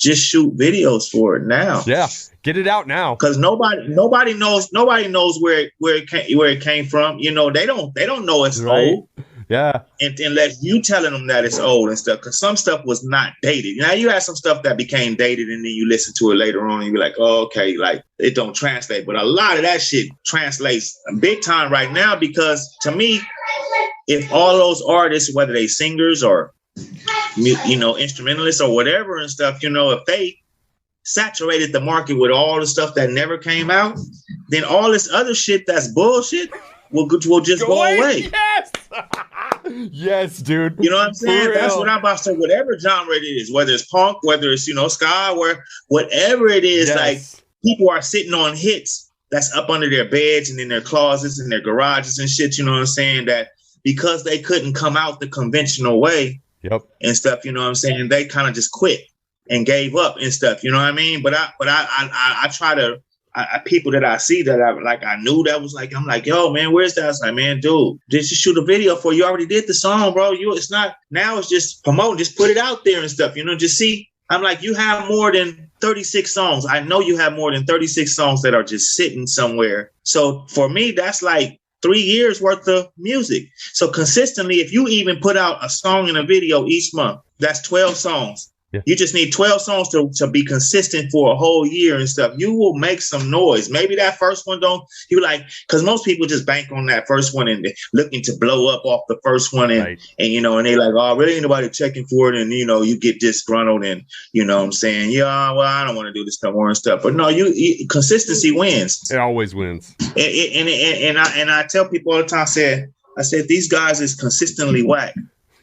just shoot videos for it now. Yeah, get it out now. Because nobody knows where it came from. You know, they don't know it's old. Yeah. And unless you telling them that it's old and stuff, because some stuff was not dated. Now you had some stuff that became dated, and then you listen to it later on, and you're like, oh, okay, like it don't translate. But a lot of that shit translates big time right now, because to me, if all those artists, whether they singers or instrumentalists or whatever and stuff, you know, if they saturated the market with all the stuff that never came out, then all this other shit that's bullshit will just go away. Yes. Yes, dude. You know what I'm saying? That's what I'm about to say. Whatever genre it is, whether it's punk, whether it's, ska, whatever it is, like people are sitting on hits that's up under their beds and in their closets and their garages and shit, you know what I'm saying? That because they couldn't come out the conventional way and stuff, you know what I'm saying? They kind of just quit and gave up and stuff, you know what I mean? But I try to, people that I see that I knew that was like, I'm like, yo, man, where's that? I was like, man, dude, just shoot a video for you. Already did the song, bro. It's not, now it's just promote, just put it out there and stuff, you know, just see. I'm like, you have more than 36 songs. I know you have more than 36 songs that are just sitting somewhere. So for me, that's like 3 years worth of music. So consistently, if you even put out a song and a video each month, that's 12 songs. Yeah. You just need 12 songs to be consistent for a whole year and stuff. You will make some noise. Maybe that first one because most people just bank on that first one and looking to blow up off the first one and and they like, oh, really ain't nobody checking for it, and you get disgruntled and I'm saying, yeah, well, I don't want to do this no more and stuff. But no, consistency wins. It always wins. And I tell people all the time, I said these guys is consistently whack.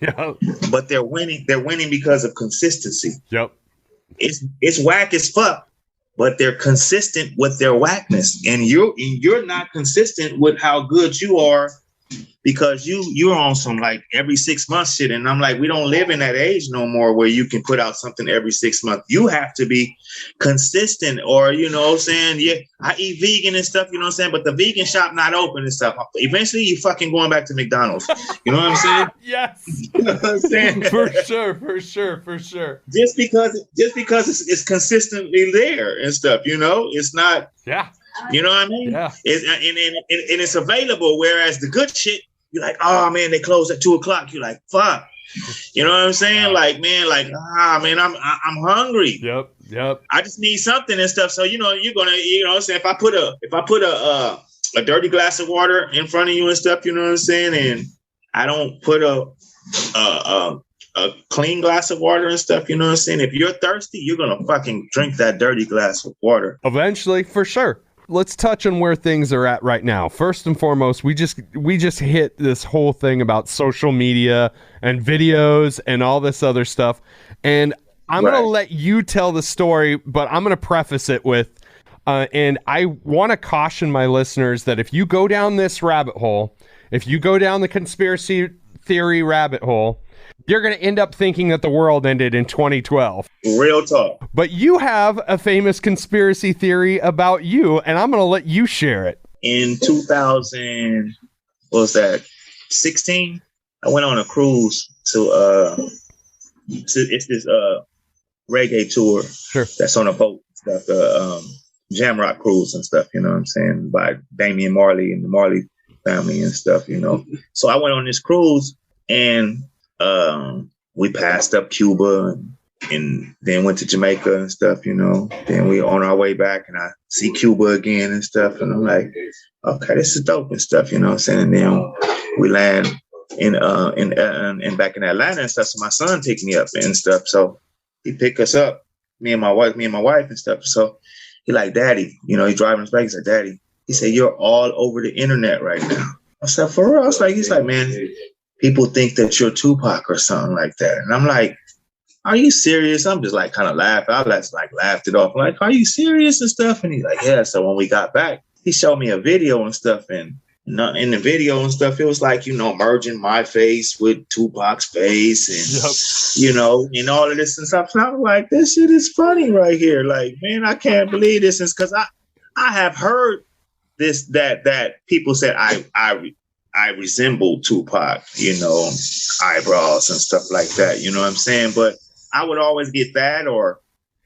Yeah. But they're winning. They're winning because of consistency. Yep. It's whack as fuck, but they're consistent with their whackness, and you're not consistent with how good you are, because you're on some like every 6 months shit, and I'm like, we don't live in that age no more where you can put out something every 6 months. You have to be consistent, or what I'm saying, yeah, I eat vegan and stuff, you know what I'm saying, but the vegan shop not open and stuff. Eventually, you fucking going back to McDonald's. You know what I'm saying? Yes. You know what I'm saying? For sure. Just because it's consistently there and stuff, it's not. Yeah. You know what I mean? Yeah. And it's available. Whereas the good shit, you're like, oh man, they close at 2:00. You're like, fuck. You know what I'm saying? Like, man, man, I'm hungry. Yep. I just need something and stuff. So you're gonna, what I'm saying, if I put a dirty glass of water in front of you and stuff, you know what I'm saying, and I don't put a clean glass of water and stuff, you know what I'm saying? If you're thirsty, you're gonna fucking drink that dirty glass of water. Eventually, for sure. Let's touch on where things are at right now. First and foremost, we just hit this whole thing about social media and videos and all this other stuff. And I'm going to let you tell the story, but I'm going to preface it with, and I want to caution my listeners that if you go down this rabbit hole, if you go down the conspiracy theory rabbit hole, you're going to end up thinking that the world ended in 2012. Real talk. But you have a famous conspiracy theory about you, and I'm going to let you share it. In 2000, what was that, 16? I went on a cruise to it's this reggae tour. Sure. That's on a boat and stuff, Jamrock cruise and stuff, you know what I'm saying, by Damian Marley and the Marley family and stuff, So I went on this cruise, and we passed up Cuba and then went to Jamaica and stuff, Then we on our way back, and I see Cuba again and stuff, and I'm like, okay, this is dope and stuff, you know what I'm saying? And then we land in back in Atlanta and stuff. So my son picked me up and stuff. So he picked us up, me and my wife and stuff. So he like, Daddy, he's driving his bike. He's like, Daddy, he said, you're all over the internet right now. I said, for real? He's like, man, people think that you're Tupac or something like that. And I'm like, are you serious? I'm just like kind of laughing. I just like laughed it off. I'm like, are you serious and stuff? And he's like, yeah. So when we got back, he showed me a video and stuff. And in the video and stuff, it was like, merging my face with Tupac's face and, and all of this and stuff. And I was like, this shit is funny right here. Like, man, I can't believe this. It's because I have heard this, that people said I resemble Tupac, eyebrows and stuff like that. You know what I'm saying? But I would always get that, or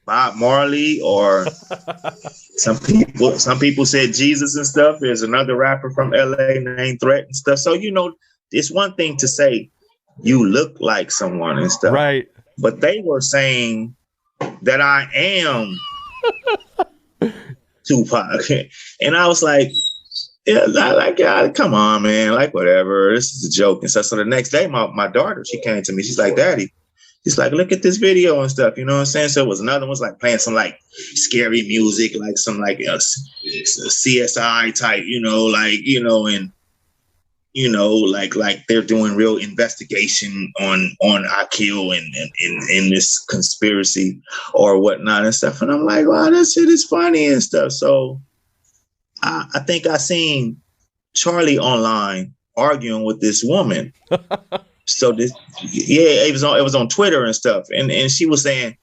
Bob Marley, or some people said Jesus and stuff. There's another rapper from LA named Threat and stuff. So, it's one thing to say you look like someone and stuff. Right. But they were saying that I am Tupac. And I was like, yeah, come on, man. Like, whatever. This is a joke and stuff. So the next day, my daughter, she came to me. She's like, Daddy, she's like, look at this video and stuff. You know what I'm saying? So it was another one, was like playing some like scary music, like some like CSI type, like they're doing real investigation on Akil and this conspiracy or whatnot and stuff. And I'm like, wow, that shit is funny and stuff. So I think I seen Charlie online arguing with this woman. So it was on Twitter and stuff. And she was saying,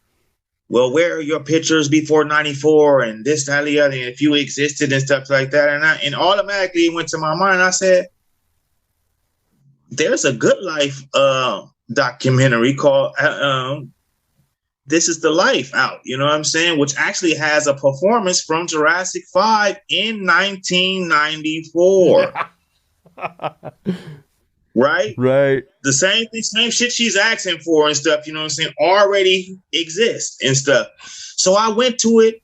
well, where are your pictures before 94 and this, that, the other, and if you existed and stuff like that. And automatically it went to my mind. I said, there's a Good Life documentary called This Is the Life out, you know what I'm saying? Which actually has a performance from Jurassic 5 in 1994. Right? Right. The same shit she's asking for and stuff, you know what I'm saying, already exists and stuff. So I went to it,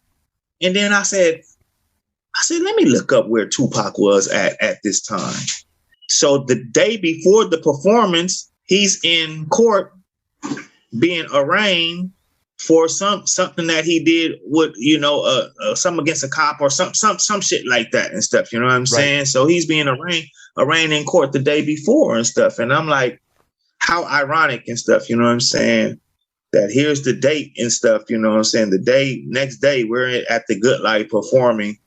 and then I said, let me look up where Tupac was at this time. So the day before the performance, he's in court being arraigned for something that he did with, something against a cop or some shit like that and stuff. You know what I'm saying? So he's being arraigned in court the day before and stuff. And I'm like, how ironic and stuff. You know what I'm saying? That here's the date and stuff. You know what I'm saying? The next day we're at the Good Life performing.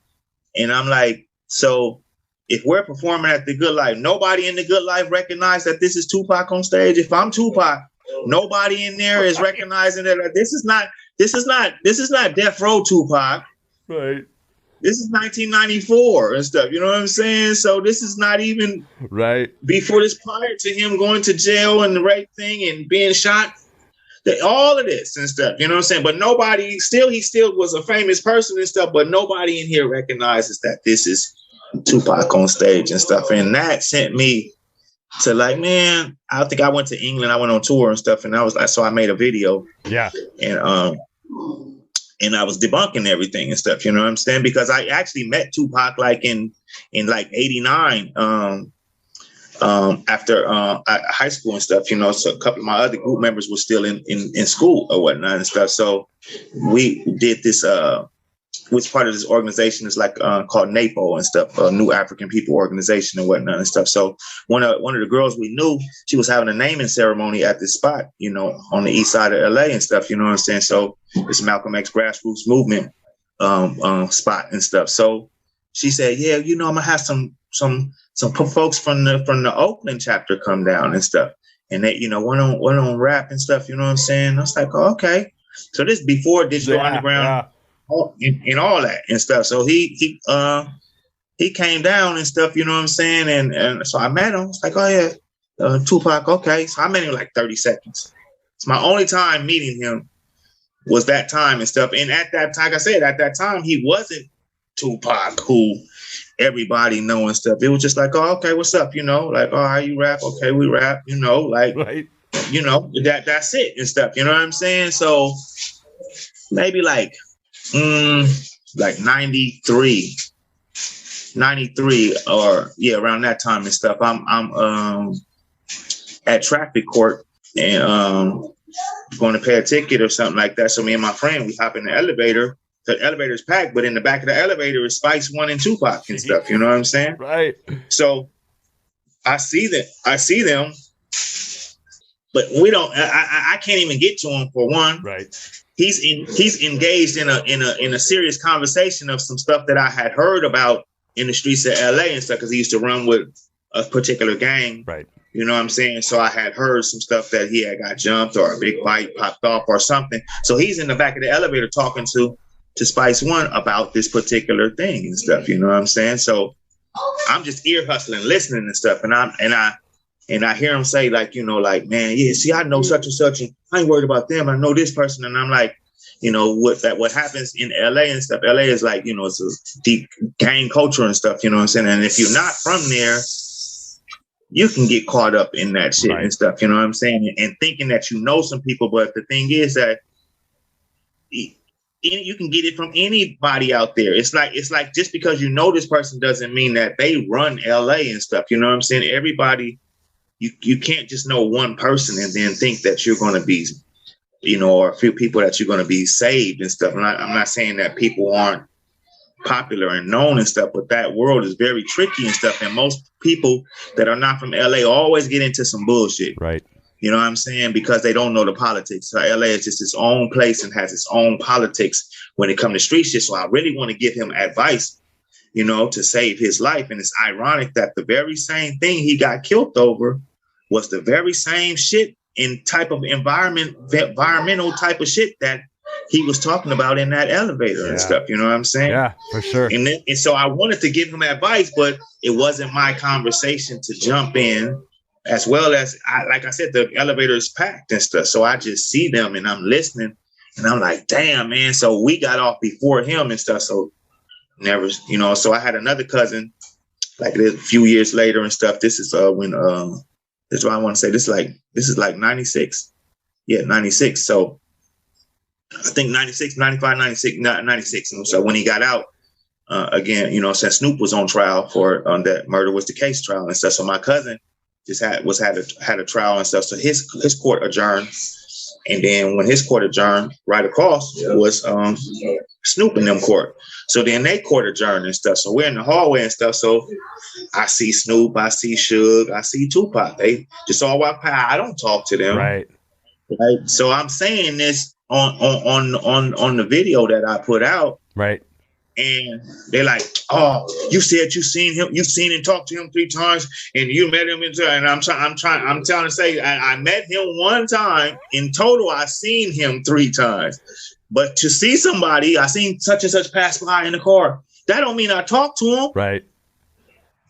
And I'm like, so if we're performing at the Good Life, nobody in the Good Life recognized that this is Tupac on stage. If I'm Tupac, nobody in there is recognizing that this is not Death Row Tupac. Right. This is 1994 and stuff. You know what I'm saying? So this is not even right before this, prior to him going to jail and the rape thing and being shot. All of this and stuff. You know what I'm saying? But he still was a famous person and stuff. But nobody in here recognizes that this is Tupac on stage and stuff. And that sent me to like, man, I think I went to England. I went on tour and stuff. And I was like, so I made a video. Yeah. And I was debunking everything and stuff. You know what I'm saying? Because I actually met Tupac like in like 89 after high school and stuff. So a couple of my other group members were still in school or whatnot and stuff. So we did this. Which part of this organization is like called NAPO and stuff, a New African People Organization and whatnot and stuff. So one of the girls we knew, she was having a naming ceremony at this spot, on the east side of LA and stuff. You know what I'm saying? So it's Malcolm X grassroots movement spot and stuff. So she said, yeah, I'm gonna have some folks from the Oakland chapter come down and stuff, and they went on rap and stuff. You know what I'm saying? I was like, oh, okay. So this before Digital Underground. Yeah. And all that and stuff. So he came down and stuff, you know what I'm saying? And so I met him. It's like, oh yeah, Tupac, okay. So I met him like 30 seconds. It's my only time meeting him was that time and stuff. And at that time, like I said, at that time, he wasn't Tupac who everybody know and stuff. It was just like, oh, okay, what's up? Like, oh, how you rap? Okay, we rap, like, right. That's it and stuff. You know what I'm saying? So maybe like 93 or around that time and stuff. I'm at traffic court and going to pay a ticket or something like that. So me and my friend, we hop in the elevator. The elevator's packed, but in the back of the elevator is Spice One and Tupac and stuff. You know what I'm saying? Right. So I see them, but we don't. I can't even get to him for one. Right. He's engaged in a serious conversation of some stuff that I had heard about in the streets of LA and stuff, because he used to run with a particular gang. Right. You know what I'm saying? So I had heard some stuff that he had got jumped or a big bite popped off or something. So he's in the back of the elevator talking to Spice One about this particular thing and stuff. You know what I'm saying? So I'm just ear hustling, listening and stuff. And I hear him say, like, you know, like, man, yeah, see, I know such and such, and I ain't worried about them. I know this person. And I'm like, you know, what happens in LA and stuff. LA is like, you know, it's a deep gang culture and stuff. You know what I'm saying? And if you're not from there, you can get caught up in that shit and stuff, you know what I'm saying? And thinking that you know some people, but the thing is that you can get it from anybody out there. It's like just because you know this person doesn't mean that they run LA and stuff, you know what I'm saying? Everybody, you can't just know one person and then think that you're going to be, you know, or a few people that you're going to be saved and stuff. And I'm not saying that people aren't popular and known and stuff, but that world is very tricky and stuff. And most people that are not from LA always get into some bullshit. Right. You know what I'm saying? Because they don't know the politics. So LA is just its own place and has its own politics when it comes to street shit. So I really want to give him advice, you know, to save his life. And it's ironic that the very same thing he got killed over was the very same shit in type of environmental type of shit that he was talking about in that elevator and stuff. You know what I'm saying? Yeah, for sure. And so I wanted to give him advice, but it wasn't my conversation to jump in, as well as, like I said, the elevator is packed and stuff. So I just see them and I'm listening and I'm like, damn, man. So we got off before him and stuff. So never, you know, so I had another cousin like a few years later and stuff. This is when, that's why I want to say this is like 96. Yeah, 96. So I think 96, 95, 96, 96. And so when he got out, again, you know, since Snoop was on trial for that Murder Was the Case trial and stuff. So my cousin just had a trial and stuff. So his court adjourned. And then when his court adjourned, right across was Snoop in them court. So then they court adjourned and stuff. So we're in the hallway and stuff. So I see Snoop, I see Suge, I see Tupac. They just all walk by. I don't talk to them. Right. So I'm saying this on the video that I put out. Right. And they're like, oh, you said you've seen and talked to him 3 times and you met him and I'm trying to say I met him 1 time. In total, I've seen him 3 times. But to see somebody, I seen such and such pass by in the car, that don't mean I talked to him. Right.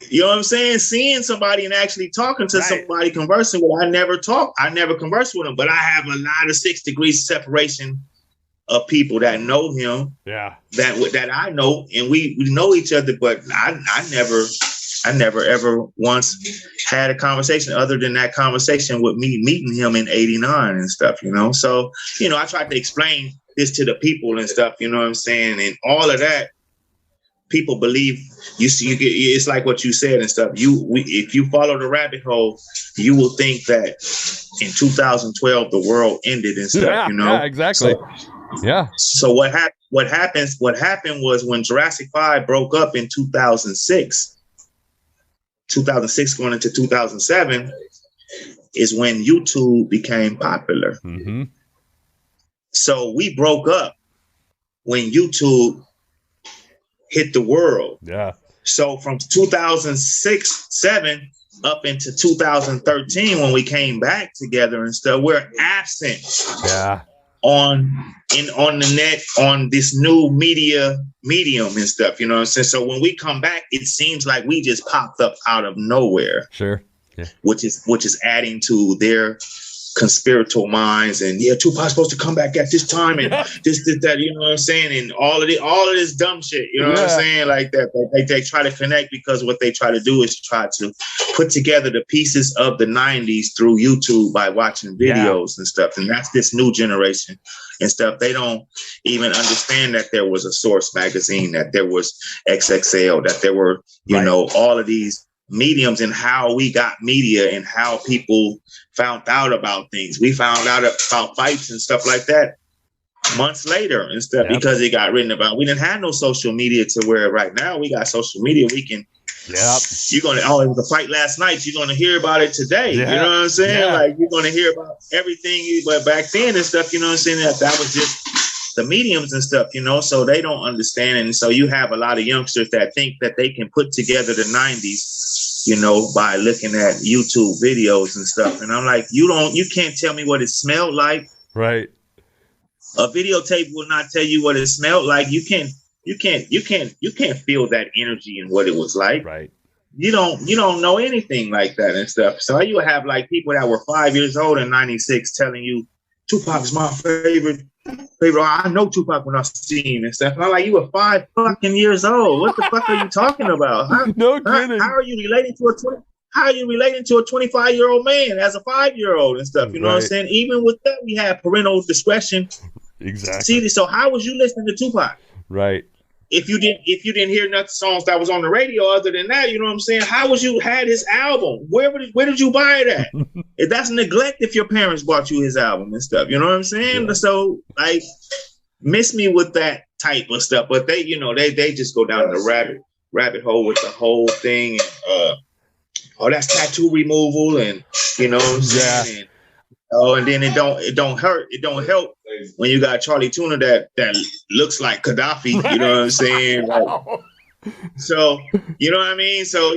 You know what I'm saying? Seeing somebody and actually talking to somebody, conversing with, I never conversed with him, but I have a lot of 6 degrees separation of people that know him. Yeah. That I know, and we know each other, but I never ever once had a conversation other than that conversation with me meeting him in '89 and stuff, you know? So, you know, I tried to explain this to the people and stuff, you know what I'm saying? And all of that, people believe it's like what you said and stuff. If you follow the rabbit hole, you will think that in 2012 the world ended and stuff, you know? Yeah, exactly. So what happened was when Jurassic 5 broke up in 2006 going into 2007 is when YouTube became popular. Mm-hmm. So we broke up when YouTube hit the world. Yeah. So from 2006-7 up into 2013, when we came back together and stuff, we're absent. Yeah. On the net, on this new medium and stuff, you know what I'm saying? So when we come back, it seems like we just popped up out of nowhere. Sure. Yeah. Which is adding to their conspiratorial minds, and Tupac's supposed to come back at this time and this, that, you know what I'm saying? And all of this dumb shit, you know what I'm saying? Like that. They try to connect because what they try to do is try to put together the pieces of the 90s through YouTube by watching videos and stuff. And that's this new generation and stuff. They don't even understand that there was a Source magazine, that there was XXL, that there were, you know, all of these mediums and how we got media and how people found out about things. We found out about fights and stuff like that months later and stuff because it got written about. We didn't have no social media to where right now we got social media. We can, you're going to, it was a fight last night. You're going to hear about it today. You know what I'm saying? Like you're going to hear about everything. But back then and stuff, you know what I'm saying? That was just the mediums and stuff, so they don't understand. And so you have a lot of youngsters that think that they can put together the 90s, by looking at YouTube videos and stuff. And I'm like, you can't tell me what it smelled like. Right. A videotape will not tell you what it smelled like. You can't feel that energy and what it was like. Right. You don't know anything like that and stuff. So you have like people that were 5 years old in 96 telling you Tupac's my favorite. I know Tupac when I seen him and stuff. And I'm like, you were 5 fucking years old. What the fuck are you talking about? No kidding. How are you relating to a 25-year-old man as a 5-year-old and stuff? You know what I'm saying? Even with that, we have parental discretion. Exactly. See, so how was you listening to Tupac? Right. If you didn't hear nothing songs that was on the radio other than that, you know what I'm saying? How was you had his album? Where did you buy it at? That's neglect if your parents bought you his album and stuff. You know what I'm saying? Yeah. So like, miss me with that type of stuff. But they just go down the rabbit hole with the whole thing. And, that's tattoo removal, and you know what I'm saying? Yeah. And then it don't hurt. It don't help when you got Charlie Tuna that looks like Gaddafi. Right. You know what I'm saying? So, you know what I mean? So,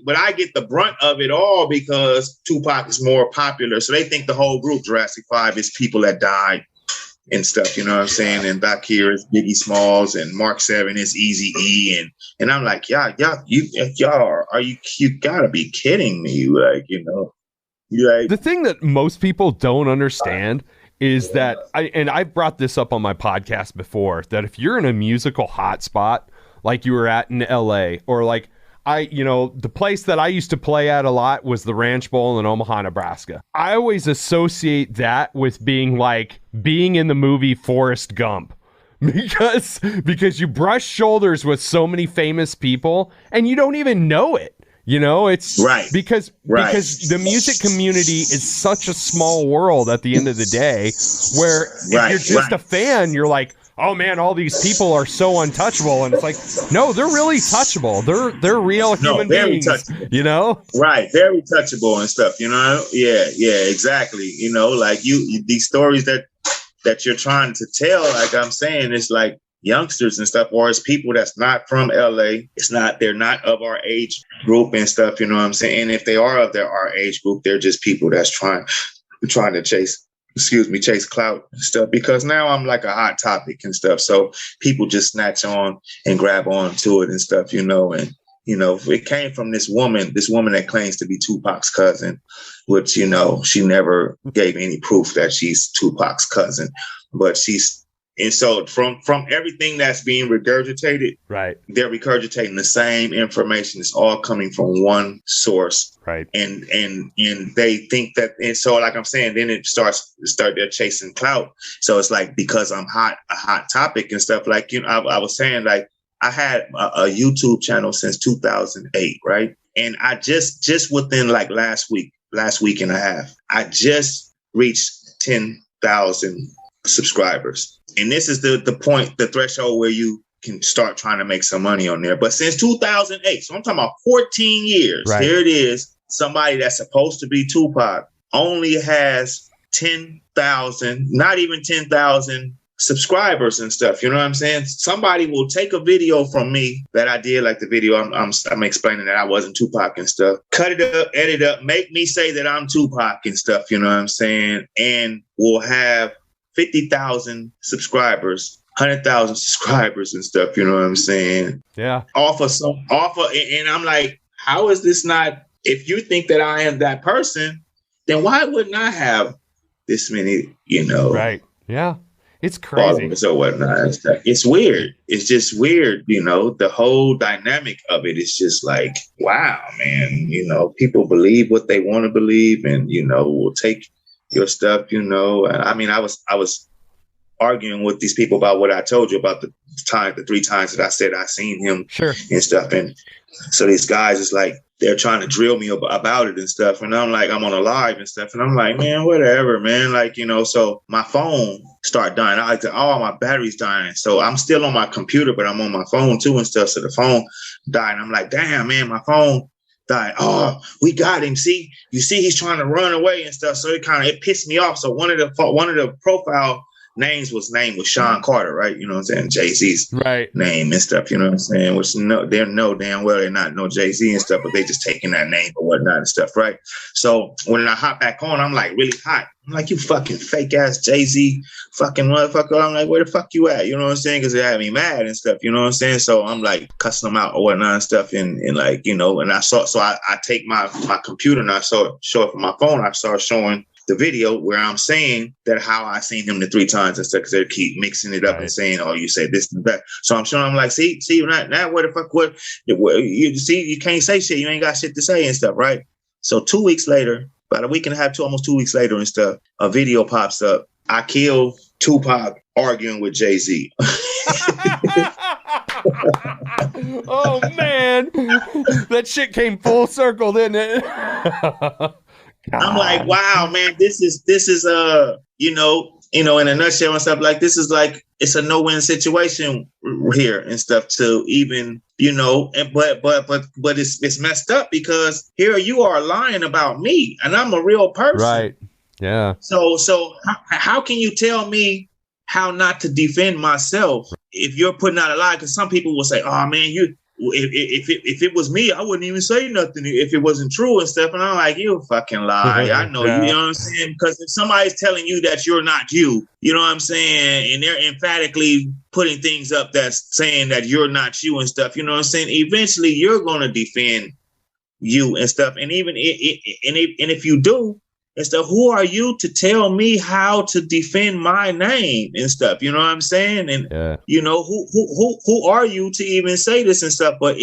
but I get the brunt of it all because Tupac is more popular. So they think the whole group, Jurassic 5, is people that died and stuff. You know what I'm saying? And back here is Biggie Smalls, and Mark 7 is Eazy-E. And I'm like, y'all, you gotta be kidding me. The thing that most people don't understand is that, I've brought this up on my podcast before, that if you're in a musical hotspot, like you were at in LA, or like the place that I used to play at a lot was the Ranch Bowl in Omaha, Nebraska. I always associate that with being in the movie Forrest Gump. Because you brush shoulders with so many famous people and you don't even know it. It's right because the music community is such a small world at the end of the day, where if you're just a fan, you're like, oh man, all these people are so untouchable. And it's like, no, they're really touchable. They're real human beings, touchable. Right. Very touchable and stuff, Yeah, exactly. Like these stories that you're trying to tell, like I'm saying, it's like youngsters and stuff, or it's people that's not from LA. They're not of our age group and stuff, you know what I'm saying? And if they are of our age group, they're just people that's trying to chase clout and stuff, because now I'm like a hot topic and stuff. So people just snatch on and grab on to it and stuff, and it came from this woman that claims to be Tupac's cousin, which, she never gave any proof that she's Tupac's cousin, but and so from everything that's being regurgitated, right, they're regurgitating the same information. It's all coming from one source, right? And they think that, and so like I'm saying, then it starts they're chasing clout. So it's like, because I'm a hot topic and stuff. Like I was saying, like I had a YouTube channel since 2008, right? And I just within like last week and a half, I just reached 10,000 subscribers. And this is the point, the threshold where you can start trying to make some money on there. But since 2008, so I'm talking about 14 years, right. Here it is. Somebody that's supposed to be Tupac only has 10,000, not even 10,000 subscribers and stuff. You know what I'm saying? Somebody will take a video from me that I did, like the video I'm explaining that I wasn't Tupac and stuff, cut it up, edit up, make me say that I'm Tupac and stuff. You know what I'm saying? And we'll have 50,000 subscribers, 100,000 subscribers and stuff. You know what I'm saying? Yeah. And I'm like, how is this not? If you think that I am that person, then why wouldn't I have this many? Right? Yeah. It's crazy. So whatnot. It's weird. It's just weird. The whole dynamic of it is just like, wow, man. People believe what they want to believe, and will take your stuff, I mean, I was arguing with these people about what I told you about the 3 times that I said I seen him, sure, and stuff. And so these guys is like, they're trying to drill me about it and stuff. And I'm like, I'm on a live and stuff. And I'm like, man, whatever, man. Like, so my phone started dying. I like, my battery's dying. So I'm still on my computer, but I'm on my phone too and stuff. So the phone died. And I'm like, damn, man, my phone died. Oh, we got him. See, he's trying to run away and stuff. So it pissed me off. So one of the profile name was Sean Carter, right? You know what I'm saying? Jay-Z's name and stuff, you know what I'm saying? Which they know damn well they're not no Jay-Z and stuff, but they just taking that name or whatnot and stuff, right? So when I hop back on, I'm like really hot. I'm like, you fucking fake ass Jay-Z fucking motherfucker. I'm like, where the fuck you at? You know what I'm saying? Because they had me mad and stuff, you know what I'm saying? So I'm like cussing them out or whatnot and stuff. And like, you know, and I take my computer and I show it from my phone. I start showing the video where I'm saying that how I seen him the 3 times and stuff, because they keep mixing it up and saying, oh, you said this and that. So I'm showing, I'm like, see, now what the fuck, what you see, you can't say shit. You ain't got shit to say and stuff, right? So 2 weeks later, about a week and a half to almost 2 weeks later and stuff, a video pops up. Akil, Tupac arguing with Jay-Z. Oh man, that shit came full circle, didn't it? I'm like, wow, man, this is you know, in a nutshell and stuff, like this is like it's a no-win situation here and stuff to even, you know, and but it's messed up because here you are lying about me and I'm a real person. Right. Yeah. So how can you tell me how not to defend myself if you're putting out a lie? Because some people will say, oh man, if it was me, I wouldn't even say nothing if it wasn't true and stuff. And I'm like, you fucking lie. I know you know what I'm saying? Because if somebody's telling you that you're not you, you know what I'm saying? And they're emphatically putting things up that's saying that you're not you and stuff, you know what I'm saying? Eventually you're going to defend you and stuff. And even if you do, and stuff, who are you to tell me how to defend my name and stuff? You know what I'm saying? And you know, who are you to even say this and stuff? But on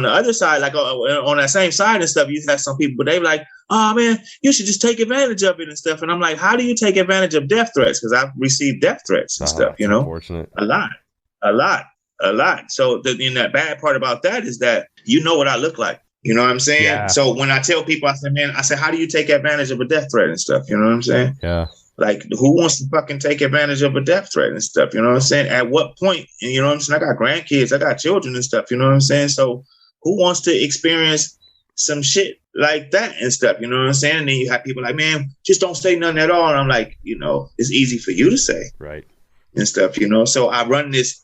the other side, like on that same side and stuff, you have some people, but they be like, oh man, you should just take advantage of it and stuff. And I'm like, how do you take advantage of death threats? Because I've received death threats and stuff, you know, a lot. So that bad part about that is that you know what I look like. You know what I'm saying? Yeah. So when I tell people, I say, man, how do you take advantage of a death threat and stuff? You know what I'm saying? Yeah. Like, who wants to fucking take advantage of a death threat and stuff? You know what I'm saying? At what point? And you know what I'm saying? I got grandkids, I got children and stuff. You know what I'm saying? So who wants to experience some shit like that and stuff? You know what I'm saying? And then you have people like, man, just don't say nothing at all. And I'm like, you know, it's easy for you to say. Right. And stuff, you know? So I run this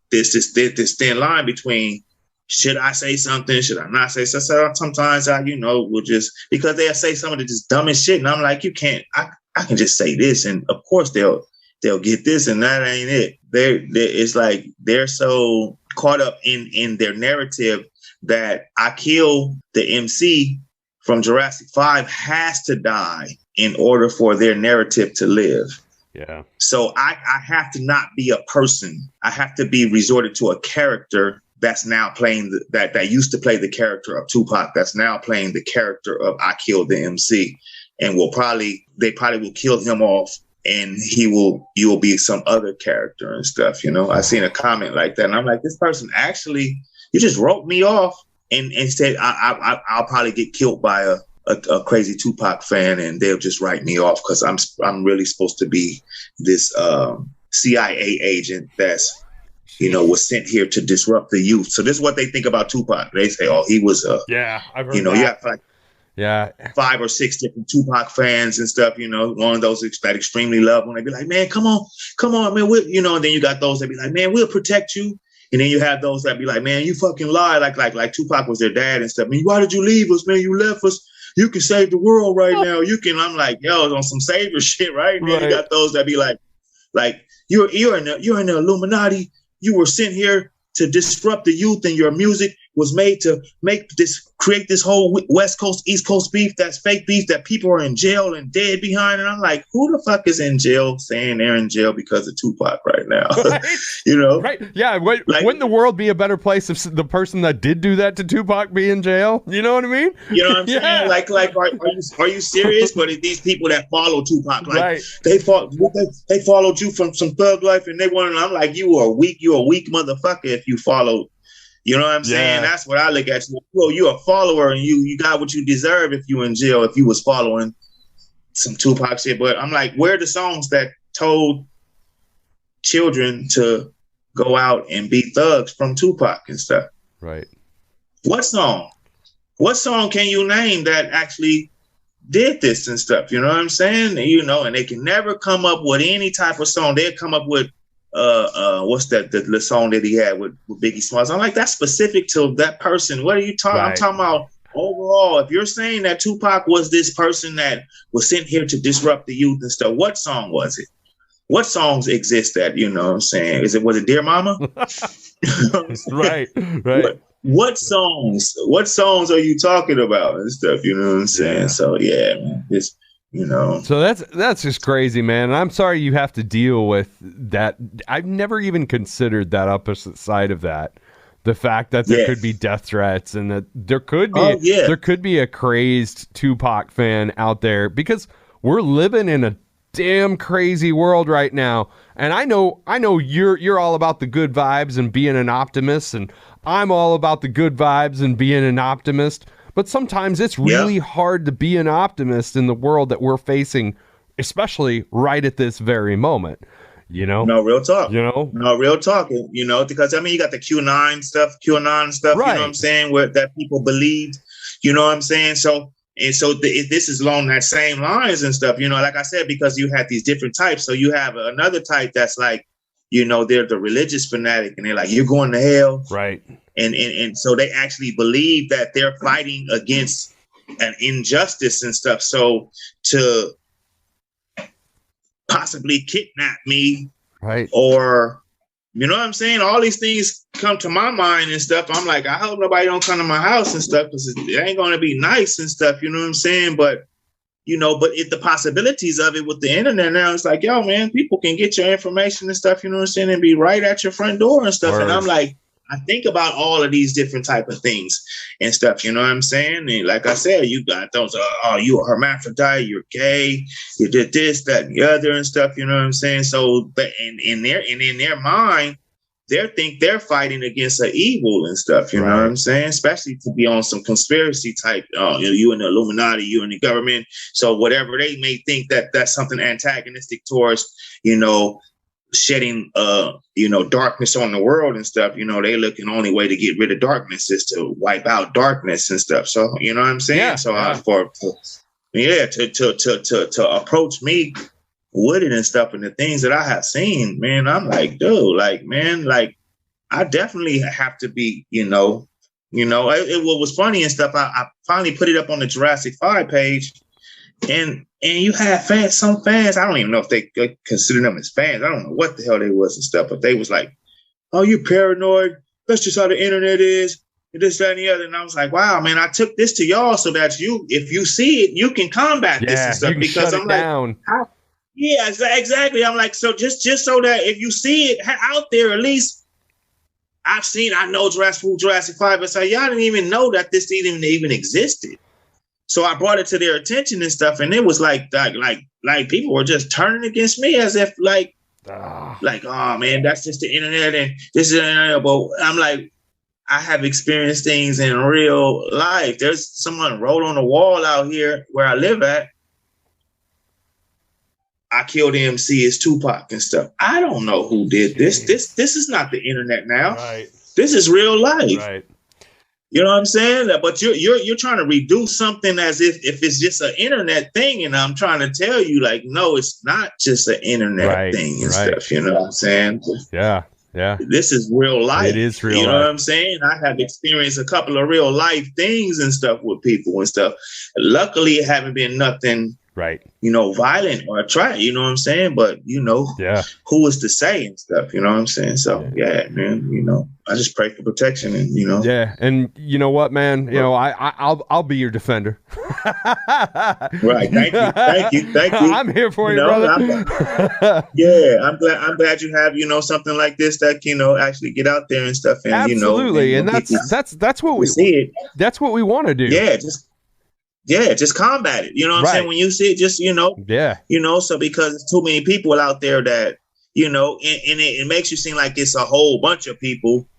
thin line between, should I say something? Should I not say something? So sometimes I, you know, will just, because they'll say some of the just dumbest shit. And I'm like, you can't, I can just say this. And of course they'll get this and that ain't it. It's like, they're so caught up in their narrative that Akil, the MC from Jurassic 5, has to die in order for their narrative to live. Yeah. So I have to not be a person. I have to be resorted to a character that's now playing that used to play the character of Tupac, that's now playing the character of Akil the MC, and they probably will kill him off, and you will be some other character and stuff. You know, I seen a comment like that, and I'm like, this person actually, you just wrote me off, and said I'll probably get killed by a crazy Tupac fan, and they'll just write me off because I'm really supposed to be this CIA agent that's, you know, was sent here to disrupt the youth. So this is what they think about Tupac. They say, oh, he was I've heard you know, that. you have like 5 or 6 different Tupac fans and stuff, you know, one of those that extremely love when they be like, man, come on, man, you know, and then you got those that be like, man, we'll protect you. And then you have those that be like, man, you fucking lie, like Tupac was their dad and stuff. I mean, why did you leave us, man? You left us. You can save the world right now. You can. I'm like, yo, on some savior shit, right? And then you got those that be like you're in the Illuminati. You were sent here to disrupt the youth, and your music was made to create this whole West Coast, East Coast beef that's fake beef that people are in jail and dead behind. And I'm like, who the fuck is in jail saying they're in jail because of Tupac right now? Right? You know? Right. Yeah. Wouldn't the world be a better place if the person that did do that to Tupac be in jail? You know what I mean? You know what I'm saying? Like, are you serious? But these people that follow Tupac, like they followed you from some thug life, and they wanted. I'm like, you are a weak motherfucker if you followed. You know what I'm saying? That's what I look at. Well, you're a follower, and you got what you deserve if you in jail, if you was following some Tupac shit. But I'm like, where are the songs that told children to go out and be thugs from Tupac and stuff? Right. What song? What song can you name that actually did this and stuff. You know what I'm saying? And they can never come up with any type of song. They'll come up with what's that the song that he had with Biggie Smalls. I'm like, that's specific to that person. What are you talking? Right. I'm talking about overall. If you're saying that Tupac was this person that was sent here to disrupt the youth and stuff, what song was it? What songs exist that, you know what I'm saying? Was it Dear Mama? Right. What songs are you talking about and stuff? You know what I'm saying? Yeah. So yeah, man, it's, So that's just crazy, man. And I'm sorry you have to deal with that. I've never even considered that opposite side of that. The fact that there could be death threats and that there could be a crazed Tupac fan out there, because we're living in a damn crazy world right now. And I know you're all about the good vibes and being an optimist, and I'm all about the good vibes and being an optimist. But sometimes it's really hard to be an optimist in the world that we're facing, especially right at this very moment. No, real talk. No, real talk. Because you got the QAnon stuff, right. You know what I'm saying, where that people believed, you know what I'm saying? So this is along that same lines and stuff, like I said, because you had these different types. So you have another type that's like, they're the religious fanatic, and they're like, you're going to hell. Right. And so they actually believe that they're fighting against an injustice and stuff. So to possibly kidnap me, right, or you know what I'm saying, all these things come to my mind and stuff. I'm like, I hope nobody don't come to my house and stuff, because it ain't going to be nice and stuff. You know what I'm saying? But the possibilities of it with the internet now, it's like, yo, man, people can get your information and stuff, you know what I'm saying, and be right at your front door and stuff. And I'm like, I think about all of these different type of things and stuff, you know what I'm saying? And like I said, you got those, you a hermaphrodite, you're gay, you did this, that, and the other and stuff, you know what I'm saying? So, but in their mind, they think they're fighting against an evil and stuff, you know what I'm saying? Especially to be on some conspiracy type, you in the Illuminati, you in the government. So whatever they may think that's something antagonistic towards, shedding darkness on the world and stuff, they look, the only way to get rid of darkness is to wipe out darkness and stuff. So you know what I'm saying? To approach me with it and stuff, and the things that I have seen, man, I'm like, dude, I definitely have to be, what was funny and stuff, I finally put it up on the Jurassic 5 page. And you have some fans, I don't even know if they consider them as fans. I don't know what the hell they was and stuff, but they was like, oh, you paranoid? That's just how the internet is, and this, that, and the other. And I was like, wow, man, I took this to y'all so that if you see it, you can combat this and stuff. Because I'm like, down. Yeah, exactly. I'm like, so just so that if you see it out there, at least I know Jurassic 5, but so y'all didn't even know that this didn't even existed. So I brought it to their attention and stuff, and it was like people were just turning against me as if oh man, that's just the internet and this is. But I'm like, I have experienced things in real life. There's someone wrote on the wall out here where I live at, I killed MC is Tupac and stuff. I don't know who did this. This is not the internet now. Right. This is real life. Right. You know what I'm saying? But you're trying to reduce something as if it's just an internet thing, and I'm trying to tell you, like, no, it's not just an internet thing and stuff. You know what I'm saying? Yeah. This is real life. It is real life. You know what I'm saying? I have experienced a couple of real life things and stuff with people and stuff. Luckily, it haven't been nothing, violent or try. You know what I'm saying? But who is to say and stuff? You know what I'm saying? So man, I just pray for protection and Yeah, and you know what, man? I'll be your defender. Right. Thank you. I'm here for you, brother. I'm glad you have something like this that actually get out there and stuff. And absolutely, and that's what we see it. That's what we want to do. Just combat it. You know what I'm saying? When you see it, just so because it's too many people out there that and it makes you seem like it's a whole bunch of people.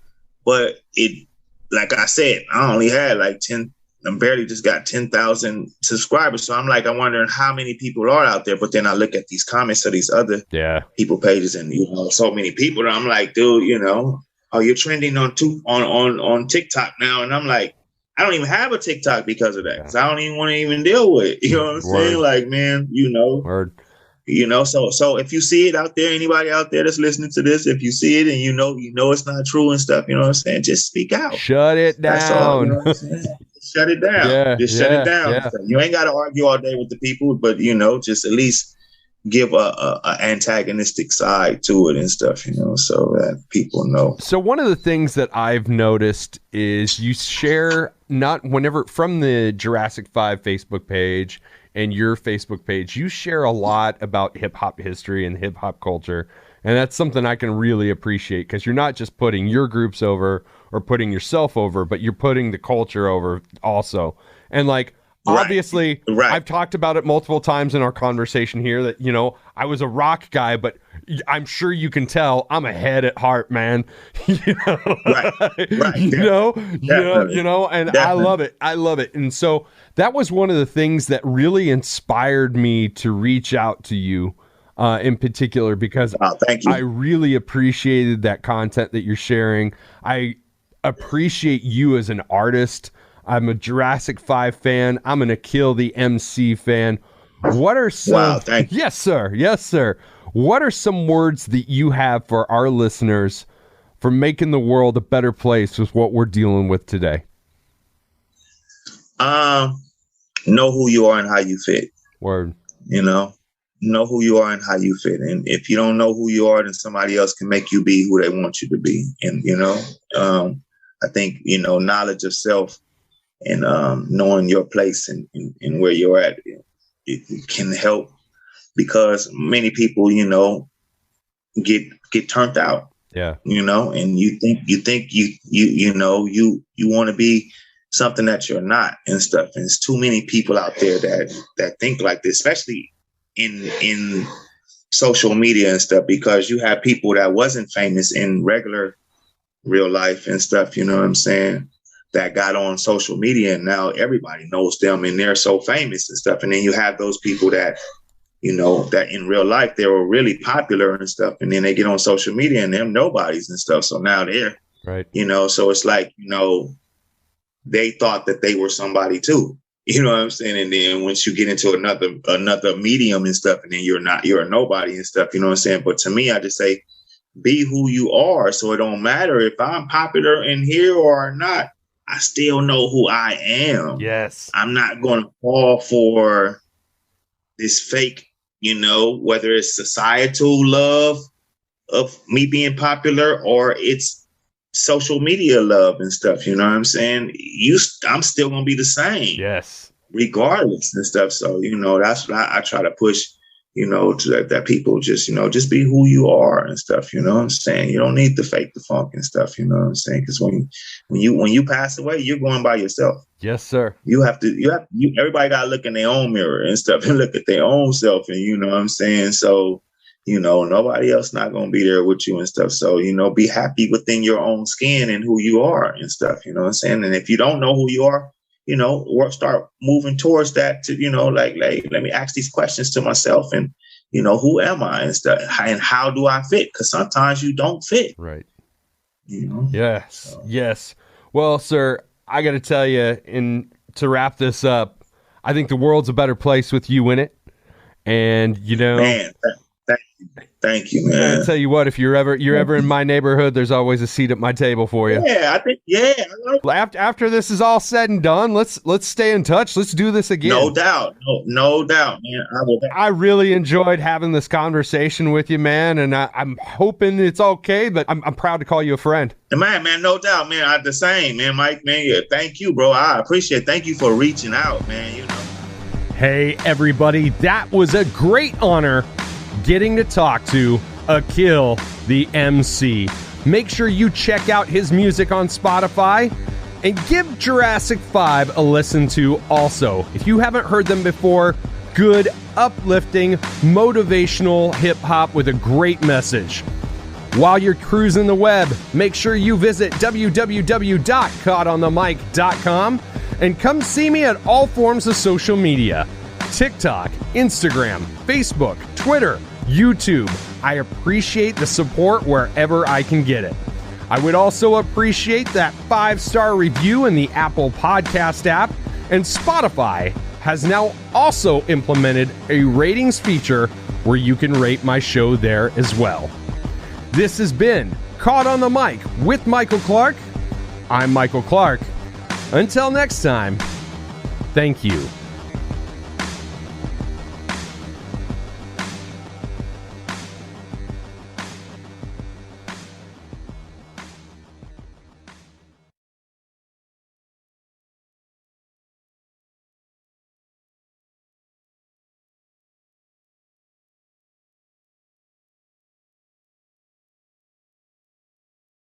But it, like I said, I only had like 10. I barely just got 10,000 subscribers. So I'm like, I'm wondering how many people are out there. But then I look at these comments of these other people pages, and so many people. And I'm like, dude, you're trending on TikTok now. And I'm like, I don't even have a TikTok because of that. Cause I don't even want to even deal with it. You know what I'm saying? Like, man, Word. So if you see it out there, anybody out there that's listening to this, if you see it and you know it's not true and stuff, you know what I'm saying? Just speak out. Shut it down. That's all, you know what I'm saying? Shut it down. Yeah, just shut it down. Yeah. You ain't got to argue all day with the people, but just at least give a antagonistic side to it and stuff, so that people know. So one of the things that I've noticed is you share from the Jurassic 5 Facebook page and your Facebook page, you share a lot about hip hop history and hip hop culture. And that's something I can really appreciate, because you're not just putting your groups over or putting yourself over, but you're putting the culture over also. And obviously, I've talked about it multiple times in our conversation here that, I was a rock guy, but I'm sure you can tell I'm a head at heart, man. Right. And definitely. I love it. And so that was one of the things that really inspired me to reach out to you in particular, because thank you. I really appreciated that content that you're sharing. I appreciate you as an artist. I'm a Jurassic 5 fan. I'm an Akil the MC fan. What are some... Wow, thank you. Yes, sir. Yes, sir. What are some words that you have for our listeners for making the world a better place with what we're dealing with today? Know who you are and how you fit. Word. Know who you are and how you fit. And if you don't know who you are, then somebody else can make you be who they want you to be. And, I think, knowledge of self and knowing your place and where you're at, it can help, because many people, get turned out. Yeah. And you think you want to be something that you're not and stuff. And there's too many people out there that think like this, especially in social media and stuff, because you have people that wasn't famous in regular real life and stuff, you know what I'm saying, that got on social media and now everybody knows them and they're so famous and stuff. And then you have those people that, that in real life they were really popular and stuff, and then they get on social media and they're nobodies and stuff. So now they're right. So it's like, they thought that they were somebody too. You know what I'm saying? And then once you get into another medium and stuff, and then you're a nobody and stuff, you know what I'm saying? But to me, I just say, be who you are. So it don't matter if I'm popular in here or not, I still know who I am. Yes. I'm not going to fall for this fake, whether it's societal love of me being popular or it's social media love and stuff, you know what I'm saying? I'm still gonna be the same, yes, regardless and stuff. So that's what I try to push, to that people just be who you are and stuff. You know what I'm saying? You don't need to fake the funk and stuff. You know what I'm saying? Because when you pass away, you're going by yourself. Yes, sir. Everybody got to look in their own mirror and stuff and look at their own self, and you know what I'm saying. So. Nobody else not going to be there with you and stuff. So, be happy within your own skin and who you are and stuff, you know what I'm saying? And if you don't know who you are, start moving towards that to, let me ask these questions to myself and, who am I and stuff, and how do I fit? Because sometimes you don't fit. Right. Yes. So. Yes. Well, sir, I got to tell you, and to wrap this up, I think the world's a better place with you in it. And, Man, Thank you, man. I tell you what, if you're ever in my neighborhood, there's always a seat at my table for you. Yeah, I think. After this is all said and done, let's stay in touch. Let's do this again. No doubt, no doubt, man. I really enjoyed having this conversation with you, man, and I'm hoping it's okay. But I'm proud to call you a friend. Man, no doubt, man. I'm the same, man, Mike, man. Yeah, thank you, bro. I appreciate it. Thank you for reaching out, man. Hey, everybody, that was a great honor. Getting to talk to Akil the MC. Make sure you check out his music on Spotify and give Jurassic 5 a listen to also. If you haven't heard them before, good, uplifting, motivational hip-hop with a great message. While you're cruising the web, make sure you visit www.caughtonthemic.com and come see me at all forms of social media. TikTok, Instagram, Facebook, Twitter, YouTube. I appreciate the support wherever I can get it. I would also appreciate that 5-star review in the Apple Podcast app, and Spotify has now also implemented a ratings feature where you can rate my show there as well. This has been Caught on the Mic with Michael Clark. I'm Michael Clark. Until next time, thank you